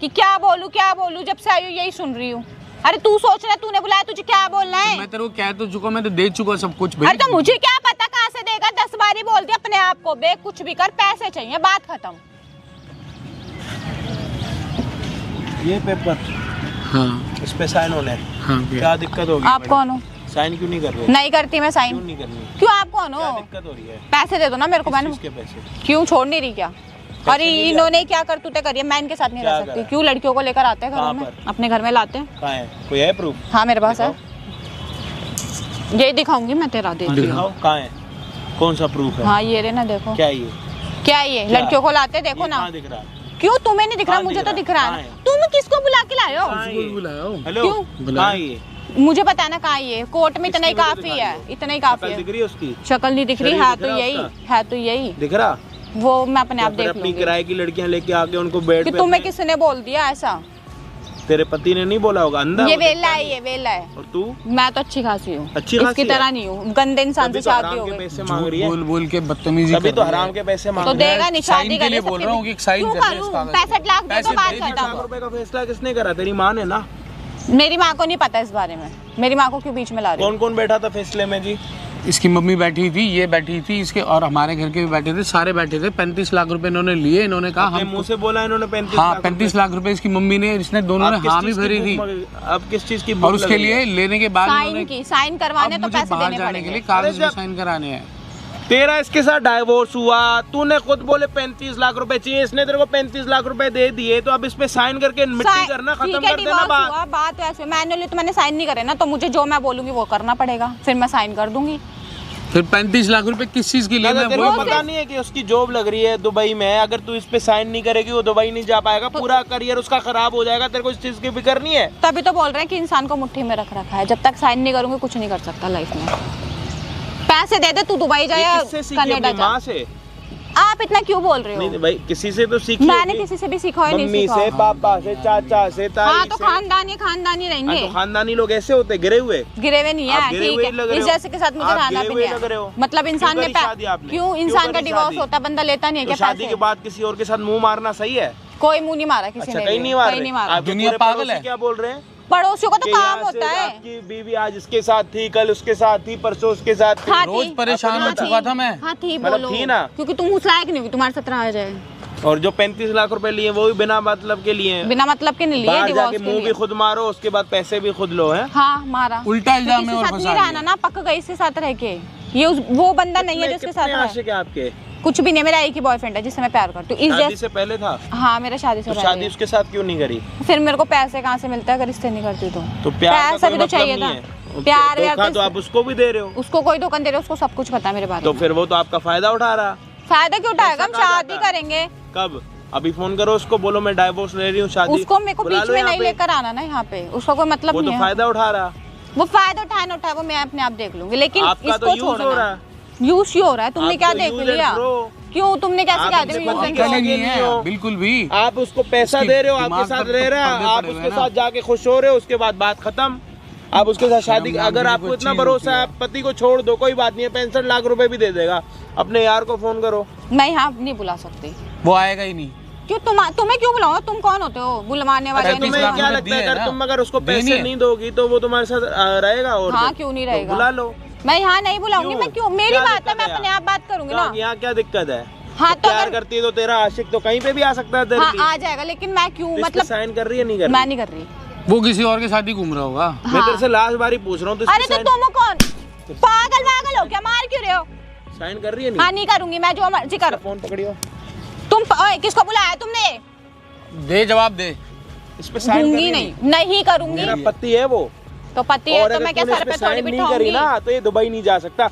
कि क्या बोलूं क्या बोलूं? जब से आई हूँ यही सुन रही हूँ। अरे तू सोच रहा, तूने बुलाया, तुझे क्या बोलना है? मैं तेरे को कह तो चुका, मैं तो दे चुका सब कुछ। अरे तो मुझे क्या पता कहाँ से देगा? 10 बार ही बोल दिया अपने आप को। बे कुछ भी कर, पैसे चाहिए, बात खत्म। ये पेपर, हाँ, इस पे साइन होने हैं। हाँ, क्या दिक्कत होगी? आप कौन हो? साइन क्यों नहीं कर रहे? नहीं करती मैं साइन। क्यों नहीं करनी? क्यों? आप कौन हो? क्या दिक्कत हो रही है? पैसे दे दो ना मेरे को। मैंने किसके पैसे? क्यों छोड़ नहीं रही क्या? अरे इन्होंने क्या करतूते करी है, मैं इनके साथ नहीं रह सकती। क्यों? लड़कियों को लेकर आते हैं घरों में, अपने घर में लाते हैं। कहाँ है? कोई है प्रूफ? हाँ मेरे पास है, यही दिखाऊंगी मैं तेरा। दे दिखाओ, कहाँ है? कौन सा प्रूफ है? हाँ ये रे ना, देखो क्या ये? क्या ये? लड़कियों को लाते, देखो ना। दिख रहा है? क्यों तुम्हें नहीं दिख रहा? मुझे तो दिख रहा है। तुम किसको बुला के लाए हो? हेलो, कहाँ ये? मुझे पता ना कहाँ ये। कोर्ट में इतना ही काफी है, इतना ही काफी है। दिख रही है उसकी शक्ल नहीं दिख रही है तो यही है, तो यही दिख रहा। वो मैं अपने आप देख लूंगी। किराए की लड़कियां लेके आके उनको बेड कि तुम्हें किसने बोल दिया ऐसा? तेरे पति ने नहीं बोला होगा? अंधा ये वेला है, ये वेला है। और तू? मैं तो अच्छी खासी हूँ, अच्छी खासी इसकी तरह नहीं हूँ। गंदे इंसान से शादी हो गई। पैसे मांग रही है, बोल बोल के बदतमीजी। तभी तो हराम के पैसे मांग तो रही है। देगा नहीं, शादी के लिए बोल रहा हूँ कि साइन कर दे इस कागज पे। 65 लाख दे दो, बात खत्म। 65 लाख रुपए का फैसला किसने करा? तेरी माँ ने ना। मेरी माँ को नहीं पता इस बारे में। मेरी माँ को क्यों बीच में ला रही? कौन कौन बैठा था फैसले में जी? इसकी मम्मी बैठी थी, ये बैठी थी इसके, और हमारे घर के भी बैठे थे, सारे बैठे थे। 35 लाख रुपए इन्होंने लिए। इन्होंने कहा हम मुंह से बोला इन्होंने 35 हाँ 35 लाख रुपए इसकी मम्मी ने, इसने दोनों ने हामी भरी थी। अब किस चीज की? और उसके लिए लेने के बाद साइन करवाने तो पैसे देने जाने के लिए पड़ेंगे। कागज में साइन कराने हैं। तेरा इसके साथ डाइवोर्स हुआ, तूने खुद बोले 35 लाख रुपए चाहिए, इसने तेरे को 35 लाख रुपए दे दिए, तो अब इस पे साइन करके मिट्टी करना खत्म कर देना। बात वैसे मैनुअली तो मैंने साइन नहीं करे ना, तो मुझे जो मैं बोलूंगी वो करना पड़ेगा, फिर मैं साइन कर दूंगी। फिर 35 लाख रुपए किस चीज के लिए? तेरे को पता नहीं है कि उसकी जॉब लग रही है दुबई में? अगर तू इस पे साइन नहीं करेगी वो दुबई नहीं जा पाएगा, पूरा करियर उसका खराब हो जाएगा। तेरे को इस चीज की फिक्र नहीं है? तभी तो बोल रहे हैं कि इंसान को मुट्ठी में रख रखा है। जब तक साइन नहीं करूंगी कुछ नहीं कर सकता लाइफ में। पैसे दे दे, तू दुबई जा या कनाडा जा। माँ से आप इतना क्यों बोल रहे हो? नहीं भाई, किसी से तो सीखिए। मैंने किसी से भी सीखा ही नहीं मम्मी सीखा। से, पापा से, चाचा से, ताई हाँ तो से। खानदानी रहेंगे। तो खानदानी लोग ऐसे होते, गिरे हुए। गिरे हुए नहीं आप है, गिरे ठीक हुए लग है। रहे इस हो। जैसे के साथ मुझे आप रहना गिरे भी हुए नहीं लग रहे हो। है। मतलब इंसान क्यों के करी शादी आपने? क्यों क्यों इंसान का करी डिवोर्स शादी? होता, बंदा लेता नहीं है तो क्या शादी पैसे? के बाद किसी और के साथ मुंह मारना सही है? कोई मुंह नहीं मारा किसी अच्छा, ने कहीं भी, नहीं मार कहीं रहे। नहीं मारा। आपके दुनिया पूरे पागल पड़ोसी है। क्या बोल रहे हैं? पड़ोसियों का तो कि काम यहाँ से होता है। आपकी बीवी आज इसके साथ थी, कल उसके साथ थी, परसों उसके साथ थी। हाँ, रोज थी। परेशान हो हाँ, चुका थी। था मैं। हाँ थी, मतलब बोलो। थी ना? क्योंकि तुम उस लायक नहीं हुई, तुम्हारे साथ रहा जाए। और जो 35 लाख रुपए लिए वो भी बिना मतलब के लिए हैं। बिना मतलब के नहीं लिए, बाहर डिवोर्स जाके के मुंह भी लिए। खुद मारो, उसके बाद पैसे भी खुद लो, हैं? हाँ मारा। उल्टा इल्जाम किसी में और साथ फंसा नहीं रहना ना, पक गई इसके साथ रह के। ये वो बंदा नहीं है जिसके साथ कितने रहा है। आशिक हैं आपके? कुछ भी नहीं, मेरा एक ही बॉयफ्रेंड है जिससे मैं प्यार करती हूँ। इस शादी जैसे से पहले था? हाँ, मेरा शादी से तो पहले शादी है। उसके साथ क्यों नहीं करी? फिर मेरे को पैसे कहाँ से मिलता है अगर इससे नहीं करती तो प्यार का पैसा कोई भी तो मतलब चाहिए नहीं था। है। प्यार व्यार धोखा तो आप उसको भी दे रहे हो। उसको कोई धोखा दे रहा है, उसको सब कुछ पता है मेरे बारे तो में। फिर वो तो आपका फायदा उठा रहा। फायदा क्यों उठाएगा? हम पैसा कहाँ शादी जाता है? करेंगे। कब? अभी फोन करो उसको, बोलो मैं डाइवोर्स ले रही हूँ, शादी। उसको मेरे को बुला बीच लो में यहाँ नहीं पे। लेकर आना ना यहाँ पे, उसका कोई मतलब वो तो नहीं है। फायदा उठा रहा। वो फायदा उठाए ना उठाए वो मैं अपने आप देख लूंगी, लेकिन आपका तो इसको यूज हो रहा है। यूज ही हो रहा है। तुमने आप क्या तो देख use and लिया? throw। क्यों तुमने क्या आप सिखा हमसे दिया? पति यूज के एंड लगे नहीं नहीं हो। है बिल्कुल भी। आप उसको पैसा उसकी दे रहे हो, आपके दिमाग साथ पर रह तो रहा है, पर्दे आप पड़े हुए उसके हैं साथ जाके खुश हो रहे हो, उसके बाद बात खत्म। आप उसके साथ शादी, शर्म अगर नाम की आपको कोई इतना चीज भरोसा है, होती आप पति को छोड़ दो, कोई बात नहीं है, 65 लाख रुपए भी दे देगा। अपने यार को फोन करो। मैं यहाँ नहीं बुला सकती। वो आएगा ही नहीं। क्यों तुम्हें क्यों बुलाऊं? तुम कौन होते हो बुलवाने वाले? अरे नहीं तुम्हें लाख क्या रुपए लगता है दिए अगर ना? तुम अगर उसको देनी पैसे है। नहीं दोगी तो वो तुम्हारे साथ रहेगा? और हाँ, क्या? क्यों नहीं तो रहेगा? बुला लो। मैं यहाँ नहीं बुलाऊंगी। मैं क्यों? मेरी क्या बात है, दिक्कत मैं है अपने यहाँ? आप बात करूंगी ना। यहाँ क्या दिक्कत है? हाँ तो प्यार अगर करती है तो तेरा आशिक तो कहीं पे भी आ सकता है तेरे हाँ लिए। आ जाएगा, लेकिन मैं क्यों? तो इस पे मतलब साइन कर रही है नहीं कर मैं रही? नहीं कर रही। वो किसी और के साथ ही घूम रहा होगा। मैं तेरे से लास्ट बारी पूछ रहा हूँ, तो अरे तो तुम कौन? पागल हो क्या? मार क्यों रहे हो? साइन कर रही है हाँ नहीं? नहीं करूंगी मैं, जो मर्जी करो। फोन पकड़ियो। ओए, किसको बुलाया तुमने? दे जवाब दे। इस पे साइन दूंगी नहीं करूंगी। मेरा पति है वो। तो पति है और तो अगर मैं क्या तूने सर इस पे पे थोड़ी साइन नहीं बिठाऊंगी? करी ना तो ये दुबई नहीं जा सकता।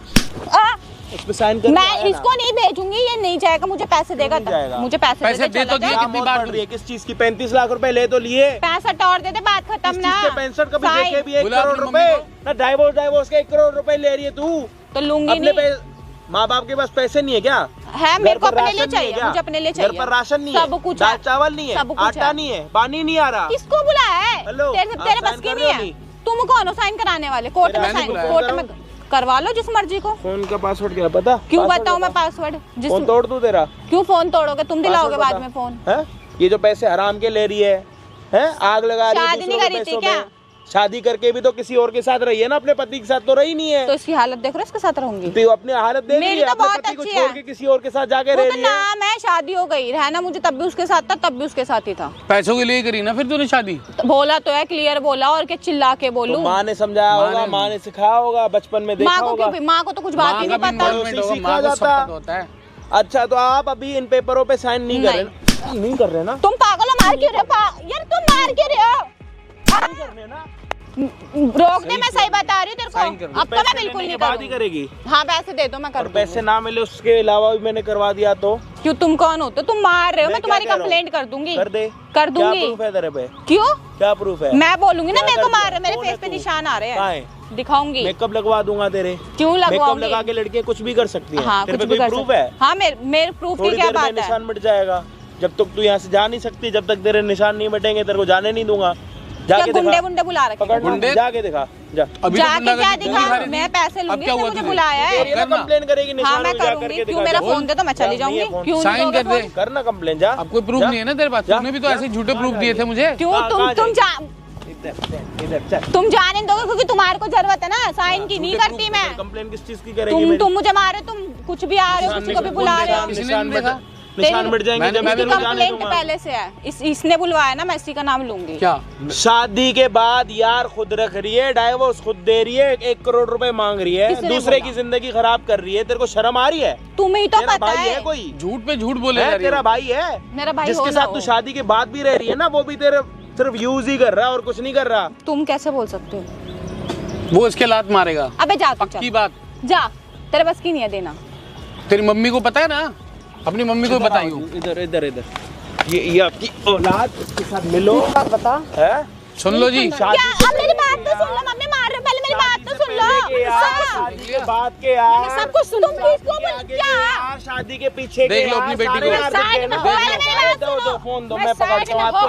इस पे साइन कर। मैं इसको नहीं भेजूंगी, ये नहीं जाएगा। मुझे पैसे देगा नहीं जाएगा? मुझे पैसे पैसे दे दे तो चला दिए। जाए। कितनी बार रही है किस चीज की? 35 लाख रुपए ले तो लिए। 65 और दे दे, बात खत्म इस ना। चीज के 65 कभी साइन। देखे भी 1 बुला करोड़ अपनी रुपए मम्मी ना। डाइवोर्स के 1 करोड़ रुपए ले रही है तू। तो लूंगी अपने नहीं। माँ बाप के पास पैसे नहीं है क्या? है, मेरे को घर पर अपने लिए राशन नहीं है चाहिए। क्या? मुझे अपने लिए चाहिए। घर पर राशन नहीं है, सब कुछ दाल है। चावल नहीं है, सब कुछ आटा है। नहीं है, पानी नहीं आ रहा। किसको बुलाया है? हेलो, तेरे आप बस साइन की कर नहीं रहे हो है। नहीं? तुम कौन हो साइन कराने वाले? कोर्ट में मैंने साइन, बुलाया। कोर्ट में करवा लो जिस मर्जी को। फोन का पासवर्ड क्या पता? क्यों पासवर्ड बताऊं मैं बता। पासवर्ड? जिस फोन तोड़ दूं तेरा? क्यों फोन तोड़ोगे? तुम दिलाओगे पासवर्ड बाद बता। में फोन। हैं? ये जो पैसे हराम के ले रही है, आग लगा रही है शादी नहीं दूसरों के करी थी पैसों क्या? में। शादी करके भी तो किसी और के साथ रही है ना, अपने पति के साथ तो रही नहीं है। तो इसकी हालत देखो, इसके साथ रहूंगी। तो अपनी हालत देख मेरी रही है, तो अपने बहुत पति को अच्छी छोड़ है। के किसी और के साथ जाके वो रह तो रही है। नाम है, शादी हो गई। रहना मुझे तब भी उसके साथ था, तब भी उसके साथ ही था। पैसों के लिए करी ना फिर तूने शादी। तो बोला तो है, क्लियर बोला, और क्या चिल्ला के तो बोलूं? माँ ने समझाया होगा, माँ ने सिखाया होगा, बचपन में देखा माँ को होगा। क्यों? माँ को तो कुछ बात ही नहीं माँ का भी पता। involvement होगा, सीखा माँ को सब जाता। पता होता है। अच्छा, तो आप अभी इन पेपरों पे साइन नहीं कर रहे? नहीं कर रहे ना? तुम पागल हो? मार क्यों रहे हो? यार तुम मार क्यों रहे हो? नहीं कर रहे ना? रोक दे, मैं सही बता रही हूँ साइन तेरे कर को। दो। अब तो मैं पैसे बिल्कुल लेने नहीं के बाद ही करूँगी। करेगी? हाँ पैसे दे दो, मैं कर और दूंगी। पैसे ना मिले उसके अलावा भी मैंने करवा दिया तो क्यों? तुम कौन होते हो? तुम मार रहे हो, मैं मैं तुम्हारी क्या कह रहा हूँ? कंप्लेंट कर दूंगी। कर दे। कर क्या दूंगी। प्रूफ है तेरे पे? क्यों? क्या प्रूफ है? मैं बोलूंगी ना, क्या मेरे को कर मार दिया? रहे, मेरे कौन है फेस पे तू? निशान आ रहे कहाँ हैं। है? दिखाऊंगी। मेकअप लगवा दूंगा तेरे। क्यों मेकअप लगवाऊंगी? लगा के लड़कियां कुछ भी कर सकती हैं। हाँ तेरे कुछ पे भी कोई कर प्रूफ सकते। है? हाँ मेरे प्रूफ की थोड़ी क्या देर में बात है? निशान मिट जाएगा। जब तक तू यहाँ से जा नहीं सकती, जब तक तेरे निशान नहीं मिटेंगे तेरे को जाने नहीं दूंगा। क्या जाके गुंडे दिखा, बुंडे बुला रखे? पकड़ गुंडे? जाके दिखा जा। अभी तो जाके गुंडा क्या गर्दी दिखा? पूरी सारी मैं थी। पैसे अब लूंगी, क्या इसने हुआ मुझे तुझे? बुलाया है। तेरी ना करना। कंप्लेन करेगी हाँ निशान मैं में जा करूंगी। करके क्यों? दिखा मेरा जा। फोन दे तो मैं चली नहीं जाऊंगी। है फोन। क्यों नहीं साइन दोगे कर दे। फोन? करना कंप्लेन जा। अब कोई प्रूफ जा। नहीं है ना तेरे पास। जा। तूने भी तो ऐसे झूठे प्रूफ दिए थे मुझे। क्यों? कहाँ तुम इधर चल। तुम जाने दोगे? क्योंकि तुम्हारे को जरूरत है ना साइन की। नहीं करती मैं। कंप्लेन किस चीज की करेगी? तुम मुझे मारे, तुम कुछ भी आ रहे हो, किसी को भी बुला रहे हो। किसी ने निशान नहीं देखा। निशान मिट जाएंगे जब मैं इसकी तेरे को जाने कंप्लेंट दूंगा। पहले से है। इसने बुलवाया ना, मैं इसी का नाम लूंगी। क्या शादी के बाद यार खुद रख रही है, डाइवोर्स खुद दे रही है, 1 करोड़ रुपए मांग रही है, किसने दूसरे बोला? की जिंदगी खराब कर रही है। तेरे को शर्म आ रही है? तुम्हें ही तो तेरा पता भाई है। है कोई? झूठ पे झूठ बोले जा है रही तेरा है। भाई है? मेरा भाई जिसके हो ना साथ तू हो। शादी के बाद भी रह रही है ना, वो भी तेरे सिर्फ यूज ही कर रहा है और कुछ नहीं कर रहा। तुम कैसे बोल सकते हो? वो इसके लात मारेगा। अबे जा तू, पक्की चल बात। जा, तेरे बस की नहीं है देना। तेरी मम्मी को पता है ना? अपनी मम्मी को बताइयो। इधर इधर इधर ये आपकी औलाद, इसके साथ मिलो। बात बता। है? सुन लो जी। क्या? अब मेरी बात तो सुन लो। मम्मी मार रहे हो, पहले मेरी बात तो सुन लो। शादी के बाद के यार, सब कुछ सुनो, प्लीज को बोल आगे क्या यार, शादी के पीछे देख लो अपनी बेटी को। दो फोन दो, मैं पकड़ता हूँ आपको।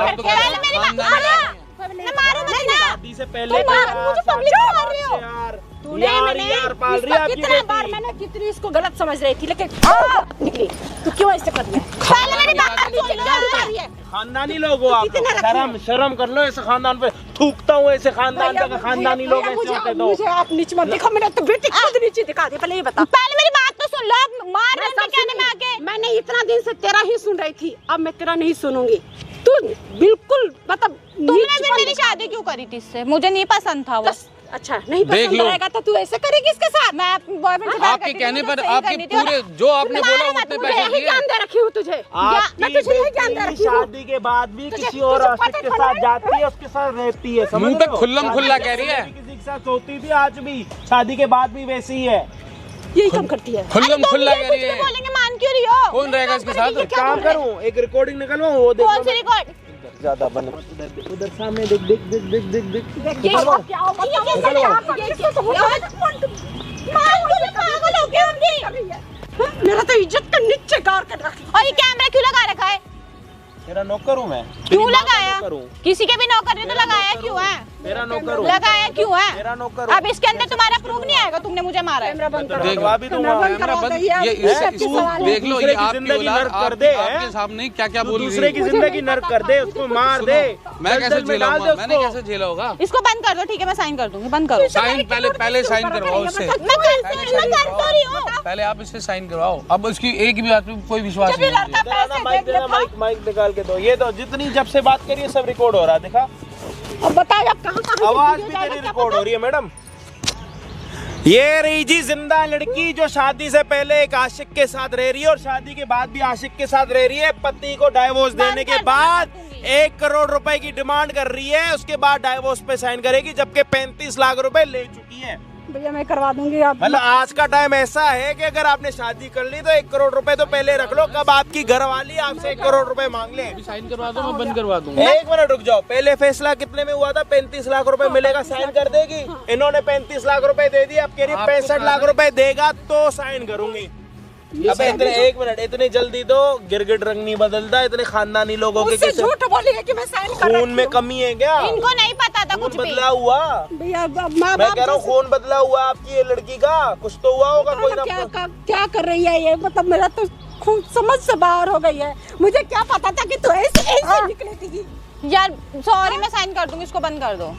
शादी से पहले मुझे पब्लिक मार रही हो। यार तूने यार पाल रही है आपकी कितने बार बेटी। मैंने कितनी इसको गलत समझ रही थी, लेकिन निकली तू क्यों ऐसे कर रही है? खानदानी लोग हो आप, शर्म कर लो, ऐसे खानदान पे थूकता हूँ, ऐसे खानदान का खानदानी लोग ऐसे होते तो। मुझे आप नीचे मत दिखाओ, मैंने तो बेटी खुद नीचे दिखा दी। पहले ये बता, पहले मेरी बात तो सुन लो, आप मार रहे हो कहने में आके। मैंने इतना दिन से तेरा ही सुन रही थी, अब मैं तेरा नहीं सुनूंगी। तू बिल्कुल मतलब तुमने फिर मेरी शादी क्यों करी थी इससे? मुझे नहीं पसंद था वो। अच्छा नहीं देख पसंद लो। आएगा तो तू ऐसे करेगी इसके साथ? मैं अपने बॉयफ्रेंड से प्यार आपके करती थी, कहने मुझे पर सही आपके करनी थी। पूरे जो आपने बोला तुम्हारे उतने मत पैसे यही दिए। ज्ञान दे रखी हूँ तुझे। मैं आपकी तुझे यही ज्ञान दे बेटी रखी हूँ। शादी के बाद भी तुझे- किसी और तुझे आशिक पता के था साथ ना? जाती है, उसके साथ रहती है, समझ मुंह पे रहे हो? खुल्लम खुल्ला कह रही है। किसी के साथ होती थी, आज भी शादी के बाद भी वैसी ही है। यही काम करती है। खुल्लम तुम खुल्ला ये कह कुछ रही भी है। बोलेंगे, मान क्यों रही हो? कौन रहेगा इसके साथ? एक काम करूँ, एक रिकॉर्डिंग निकलवाऊँ, वो देखो कौन सी रिकॉर्ड? ज्यादा बन उधर सामने देख देख देख देख देख देख क्या होगा? ये कैसे आप ये तो पागल हो गए होंगे। मेरा तो इज्जत का नीचे गार कर रखी। और ये कैमरा क्यों लगा रखा है? तेरा नौकर हूँ मैं। क्यों लगाया? नौकर हूँ। किसी के भी नौकर ने तो लगाया क्यों है? तेरा नौकर हूँ। लगाया क्यों है? तेरा नौकर हूँ। अब इसके अंदर तुम्हारा प्रूफ नहीं आएगा, तुमने मुझे मारा है। कैमरा बंद करो। देख करवा भी दूंगा। कैमरा बंद। ये तू देख लो, दूसरे ये की आपकी जिंदगी औलाद नर्क कर दे, आपके हैं? सामने क्या क्या तू बोल दूसरे की रही है। जिंदगी नर्क कर दे, उसको मार दे, मैं कैसे दलदल में झेला डाल होगा? दे मैंने उसको। कैसे झेला होगा? इसको बंद कर दो, ठीक है, मैं साइन कर दूंगी। बंद करो। साइन पहले साइन करवाओ इससे। मैं कर तो रही हूँ। पहले आप इससे साइन करवाओ। अब उसकी एक भी बात पे कोई विश्वास नहीं है। तेरा ना माइक देना, माइक निकाल के दो। ये तो जितनी जब से बात करिए सब रिकॉर्ड हो रहा है, देखा? अब बता आप कहाँ आवाज भी तेरी रिकॉर्ड हो रही है मैडम। ये रही जी जिंदा लड़की जो शादी से पहले एक आशिक के साथ रह रही है और शादी के बाद भी आशिक के साथ रह रही है। पति को डाइवोर्स देने के बाद 1 करोड़ रुपए की डिमांड कर रही है, उसके बाद डाइवोर्स पे साइन करेगी, जबकि 35 लाख रुपए ले चुकी है। भैया मैं करवा दूंगी। आप मतलब आज का टाइम ऐसा है कि अगर आपने शादी कर ली तो 1 करोड़ रुपए तो पहले रख लो, कब आपकी घरवाली आपसे 1 करोड़ रुपए मांग ले। साइन करवा दो, मैं बंद करवा दूंगा। एक मिनट रुक जाओ, पहले फैसला कितने में हुआ था? 35 लाख रुपए मिलेगा, साइन कर देगी। इन्होंने 35 लाख रुपए दे दिए, अब कह रही 65 लाख रुपए देगा तो साइन करूंगी। अब इतने एक मिनट, इतनी जल्दी तो गिरगिट रंग नहीं बदलता। इतने खानदानी लोगों के मुझसे कैसे झूठ बोली है कि मैं साइन कर रही खून में कमी है क्या? इनको नहीं पता था खून कुछ भी। बदला हुआ? भैया माँ मैं बाप कह रहा हूँ खून बदला हुआ आपकी ये लड़की का, कुछ तो हुआ होगा कोई ना। क्या कर रही है ये? मतलब मेरा तो खून समझ से बाहर हो गई है। मुझे क्या पता था कि तू ऐसे निकली थी। यार सॉरी, मैं साइन कर दूंगी, इसको बंद कर दो।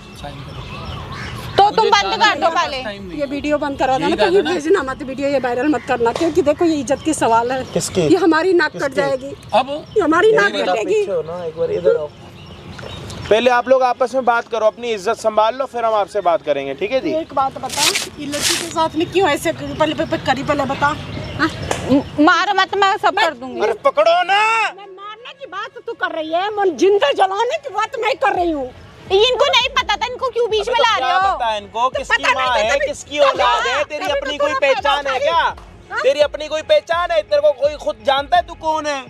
तो तुम बंद कर दो पहले। ये वीडियो बंद करा देना, तो ये भेजना मत वीडियो, ये वायरल मत करना, क्योंकि देखो ये इज्जत की सवाल है। किसकी? ये हमारी नाक कट जाएगी। अब ये हमारी नाक कटेगी। पीछे हो ना, एक बार इधर आओ। पहले आप लोग आपस में बात करो, अपनी इज्जत संभाल लो, फिर हम आपसे बात करेंगे, ठीक है जी? एक बात बता, ये लड़की के साथ में क्यों ऐसे पहले बता। हाँ? मारो मत, मैं सब कर दूंगी। अरे पकड़ो ना। मैं मारने की बात तू कर रही है, मन जिंदा जलाने की बात मैं कर रही हूँ। इनको नहीं पता था, इनको क्यों बीच में अबे तो ला रहे क्या हो? पता है इनको किसकी पता माँ नहीं है, तो तभी- किसकी औलाद है? तेरी तभी अपनी तो कोई तुम्हें पहचान पैदा है करी। क्या? तेरी अपनी कोई पहचान है? तेरे को कोई खुद जानता है तू कौन है?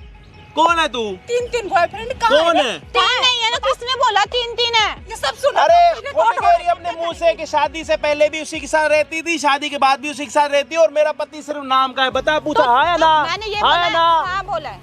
कौन है तू? 3 बॉयफ्रेंड कौन है? 3 नहीं है ना, किसने बोला 3 है? ये सब सुना। अरे खुद कह रही है अपने मुंह से कि शादी से पहले भी उसी के साथ रहती थी, शादी के बाद भी उसी के साथ रहती है, और मेरा पति सिर्फ नाम का है। बता, पूछा हाँ या ना? मैंने ये हाँ बोला या है, ना? हाँ बोला है,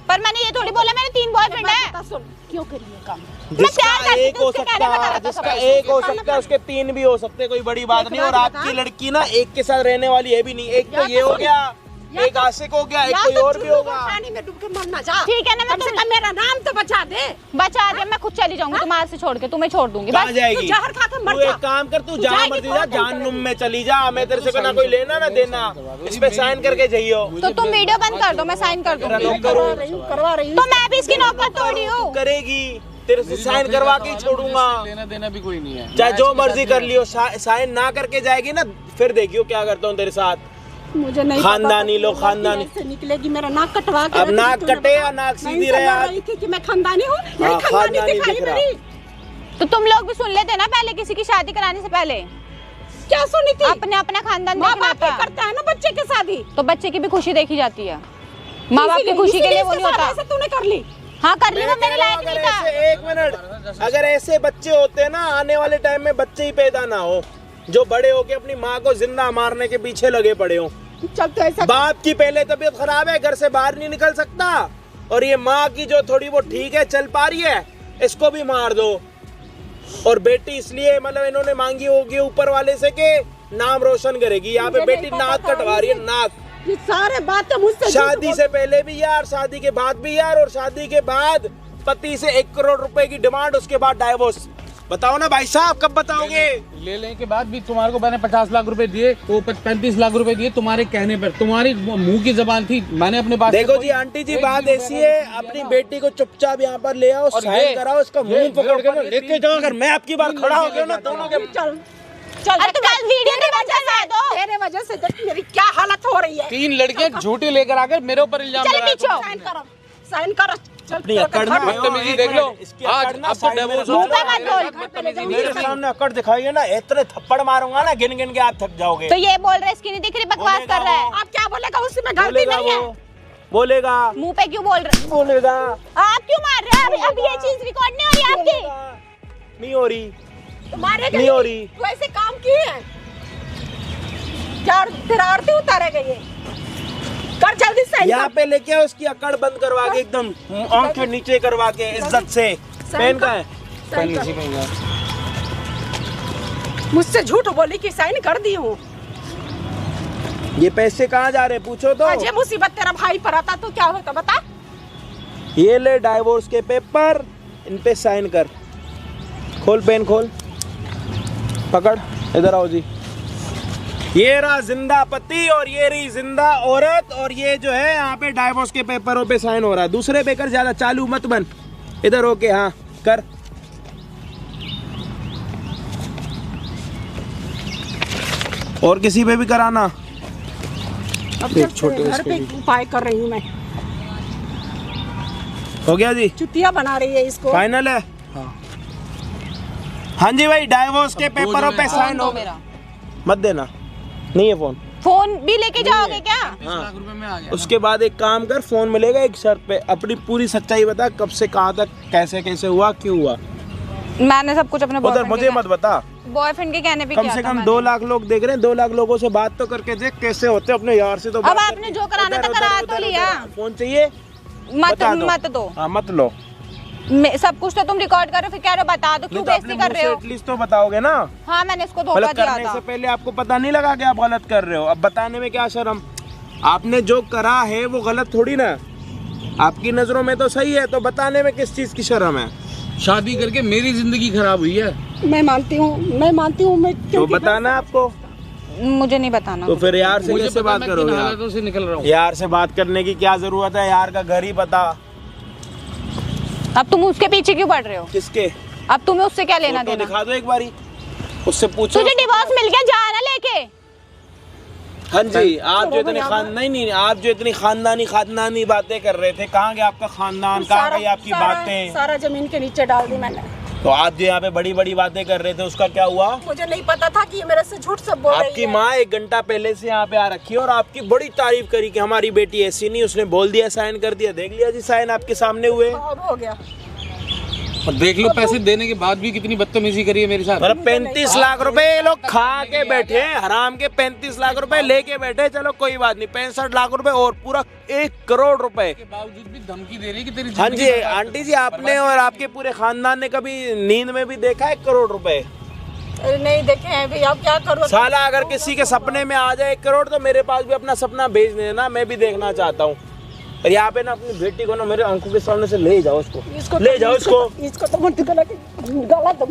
पर मैंने ये थोड़ी बोला मेरे 3 बॉयफ्रेंड है। सुन, क्यों करी ये काम? जिसका प्यार करती एक थी, हो उसके सकता कहने में है, करता जिसका था। एक हो सकता है उसके 3 भी हो सकते, कोई बड़ी बात नहीं। और आपकी लड़की ना एक के साथ रहने वाली है भी नहीं। एक तो ये हो गया, एक आशिक हो गया, एक कोई और भी होगा। पानी में डूब के मरना जा। ठीक है ना, मैं कम से कम मेरा नाम तो बचा दे। बचा दे, मैं खुद चली जाऊंगी तुम्हारे से छोड़ के, तुम्हें छोड़ दूंगी कहाँ बस। जाएगी? तू जहर खा के मर तू जा। एक काम कर, तू जहाँ जाएगी मर्जी तो जा, और कहीं जहन्नुम में चली जा। मैं तेरे से ना कोई लेना ना देना, इस पे साइन करके जाइयो। तो तुम वीडियो बंद कर दो, मैं साइन कर दूंगी। करवा रही हूँ। तो मैं भी इसकी नौकर तोड़ी हूँ। करेगी, तेरे से साइन करवा के ही छोड़ूंगा। लेना देना भी कोई नहीं है। चाहे जो मर्जी कर लियो, साइन ना करके जाएगी ना, फिर देखियो क्या करता हूँ तेरे साथ। मुझे नहीं खानदानी पता, लोग, खानदानी। ऐसे निकलेगी। मेरा नाक कटवा के अब रख नाक दी तूने, कटे या बता। नाक मैं सीधी इनसे रहे डर आज। रही थी कि मैं खानदानी हूँ, यही हाँ, खानदानी खानदानी दिखाई दिख रहा। मेरी। तो तुम लोग भी सुन लेते ना पहले, किसी की शादी कराने से पहले क्या सुनी थी? अपने अपना खानदान माँ देखना बाप ही था। करता है ना बच्चे के शादी। तो बच्चे की भी खुशी देखी जाती है, माँ बाप की खुशी के लिए वो नहीं होता। ऐसे तूने कर ली। हाँ कर ली, वो मैं मेरे कह रहा हूँ, लायक अगर नहीं था। ऐसे एक मिनट, अगर ऐसे बच्चे होते ना, आने वाले टाइम में बच्चे ही पैदा ना हो, जो बड़े होके अपनी माँ को जिंदा मारने के पीछे लगे पड़े हो। चल तो ऐसा बाप की पहले तबीयत खराब है, घर से बाहर नहीं निकल सकता, और ये माँ की जो थोड़ी वो ठीक है, चल पा रही है, इसको भी मार दो। और बेटी इसलिए मतलब इन्होंने मांगी होगी ऊपर वाले से कि नाम रोशन करेगी। यहाँ पे बेटी नाक कटवा रही है, नाक। ये सारे बातें मुझसे शादी से पहले भी यार, शादी के बाद भी यार, और शादी के बाद पति से 1 करोड़ रुपए की डिमांड, उसके बाद डाइवोर्स। बताओ ना भाई साहब, कब बताओगे? लेने के बाद भी तुम्हारे को मैंने 50 लाख रुपए दिए, वो 35 लाख रुपए दिए तुम्हारे कहने पर। तुम्हारी मुंह की जबान थी, मैंने अपने पास। देखो जी आंटी जी, बात ऐसी है, अपनी बेटी को चुपचाप यहाँ पर ले आओ, साइन कराओ, इसका मुंह पकड़ कर लेके जाओ। अगर मैं आपकी बार खड़ा हो गया ना दोनों के। चल चल अरे तो बस वीडियो में बचा दो। तेरे वजह से देख मेरी क्या हालत हो रही है। 3 लड़कियां झूठे लेकर आकर मेरे ऊपर इल्जाम चलो लगा रहे पीछे हो। साइन करो, साइन करो। चल अपनी अकड़ में बदतमीजी देख लो। आज अब तो डिवोर्स हो मुंह पे मत गया। बोल। मेरे सामने अकड़ दिखाइए ना, इतने थप्पड़ मारूंगा ना, गिन गिन के आप थक जाओगे। तो ये बोल रहा है, इसकी नहीं दिख रही, बकवास कर रहा है। आप क्या बोलेगा, उसमें गलती बोलेगा नहीं है। वो, बोलेगा मुंह पे क्यों बोल रहे? बोलेगा। आप क्यों मार रहे हैं? अब ये चीज रिकॉर्ड नहीं हो रही आपकी। नहीं हो रही, तुम्हारे नहीं हो रही। तू ऐसे काम किए हैं क्या? तेरा आरती उतारेगा ये? कर जल्दी साइन यहाँ पे लेके आओ, उसकी अकड़ बंद करवा के एकदम आंख के नीचे करवा के इज्जत से। पेन का है? साइन कर। मुझसे झूठ बोली कि साइन कर दी हूँ। ये पैसे कहाँ जा रहे हैं पूछो तो। आज ये मुसीबत तेरा भाई पर आता तो क्या होता बता। ये ले डाइवोर्स के पेपर, इन पे साइन कर। खोल पेन, खोल, पकड़, इधर आओ जी। ये रहा जिंदा पति और ये रही जिंदा औरत, और ये जो है यहाँ पे डाइवोर्स के पेपरों पे साइन हो रहा है। दूसरे पे कर, ज्यादा चालू मत बन, इधर होके हाँ कर। और किसी पे भी कराना। अब जब छोटे घर पे उपाय कर रही हूँ मैं। हो गया जी, चुतिया बना रही है इसको। फाइनल है। हाँ जी भाई, डाइवोर्स के पेपरों पे साइन हो। मेरा मत देना, नहीं है फोन। फोन भी लेके जाओगे क्या? 30 लाख रुपए में आ गया। उसके बाद एक काम कर, फोन मिलेगा एक शर्त पे, अपनी पूरी सच्चाई बता, कब से कहाँ तक, कैसे कैसे हुआ, क्यों हुआ। मैंने सब कुछ अपने उधर मुझे मत बता। बॉयफ्रेंड के कहने पे कम किया से था कम मैंने। 2 लाख लोग देख रहे हैं, 2 लाख लोगों से बात तो करके देख कैसे होते अपने यार से। तो अब बात आपने करके- जो कराना था उधर- करा उधर- तो उधर- लिया। उधर- फोन चाहिए मत बता दो। मत दो। हाँ मत लो। सब कुछ तो तुम रिकॉर्ड कर रहे हो, फिर कह रहे हो बता दो, क्यों बेइज्जती कर रहे हो? एटलीस्ट तो बताओगे ना। हाँ मैंने इसको धोखा मतलब दिया करने था। से पहले आपको पता नहीं लगा कि आप गलत कर रहे हो? अब बताने में क्या शर्म? आपने जो करा है वो गलत थोड़ी ना, आपकी नजरों में तो सही है, तो बताने में किस चीज की शर्म है? शादी करके मेरी जिंदगी खराब हुई है। मैं मानती हूँ, मैं मानती हूँ। मैं तो क्योंकि बताना आपको, मुझे नहीं बताना। तो फिर यार से मुझे कैसे पता बात मैं करोगे? किन यार? हालातों से निकल रहा हूँ। यार से बात करने की क्या जरूरत है? यार का घर ही पता। अब तुम उसके पीछे क्यों पड़ रहे हो? किसके? अब तुम्हें उससे क्या लेना फोटो देना? दिखा दो एक बारी, उससे पूछो। तुझे डिवोर्स मिल गया, जा ना लेके। हाँ जी, आप जो इतनी नहीं, आप जो इतनी खानदानी बातें कर रहे थे, कहाँ गया आपका खानदान, कहाँ गई आपकी बातें? सारा जमीन के नीचे डाल दी मैंने। तो आप जो यहाँ पे बड़ी बड़ी बातें कर रहे थे, उसका क्या हुआ? मुझे नहीं पता था कि ये मेरे से झूठ सब बोल रही आपकी है। माँ 1 घंटा पहले से यहाँ पे आ रखी है और आपकी बड़ी तारीफ करी कि हमारी बेटी ऐसी नहीं, उसने बोल दिया, साइन कर दिया। देख लिया जी, साइन आपके सामने हुए। अब हो गया। और देख लो पैसे देने के बाद भी कितनी बदतमीजी करी है मेरे साथ। मतलब 35 लाख रुपए ये लोग खा के बैठे हैं, हराम के 35 लाख रुपए लेके बैठे। चलो कोई बात नहीं, 65 लाख रुपए और पूरा 1 करोड़ रुपए के बावजूद भी धमकी दे रही कि तेरी हाँ जिंदगी जी बर्बाद आंटी जी, आपने और आपके पूरे खानदान ने कभी नींद में भी देखा 1 करोड़ रुपए? अरे नहीं देखे हैं भाई, अब क्या करूँ? साला अगर किसी के सपने में आ जाए 1 करोड़, तो मेरे पास भी अपना सपना भेज देना, मैं भी देखना चाहता हूँ। और यहाँ पे ना अपनी बेटी को ना मेरे आंखों के सामने से ले जाओ, इसको ले जाओ, इसको तो मत गला तो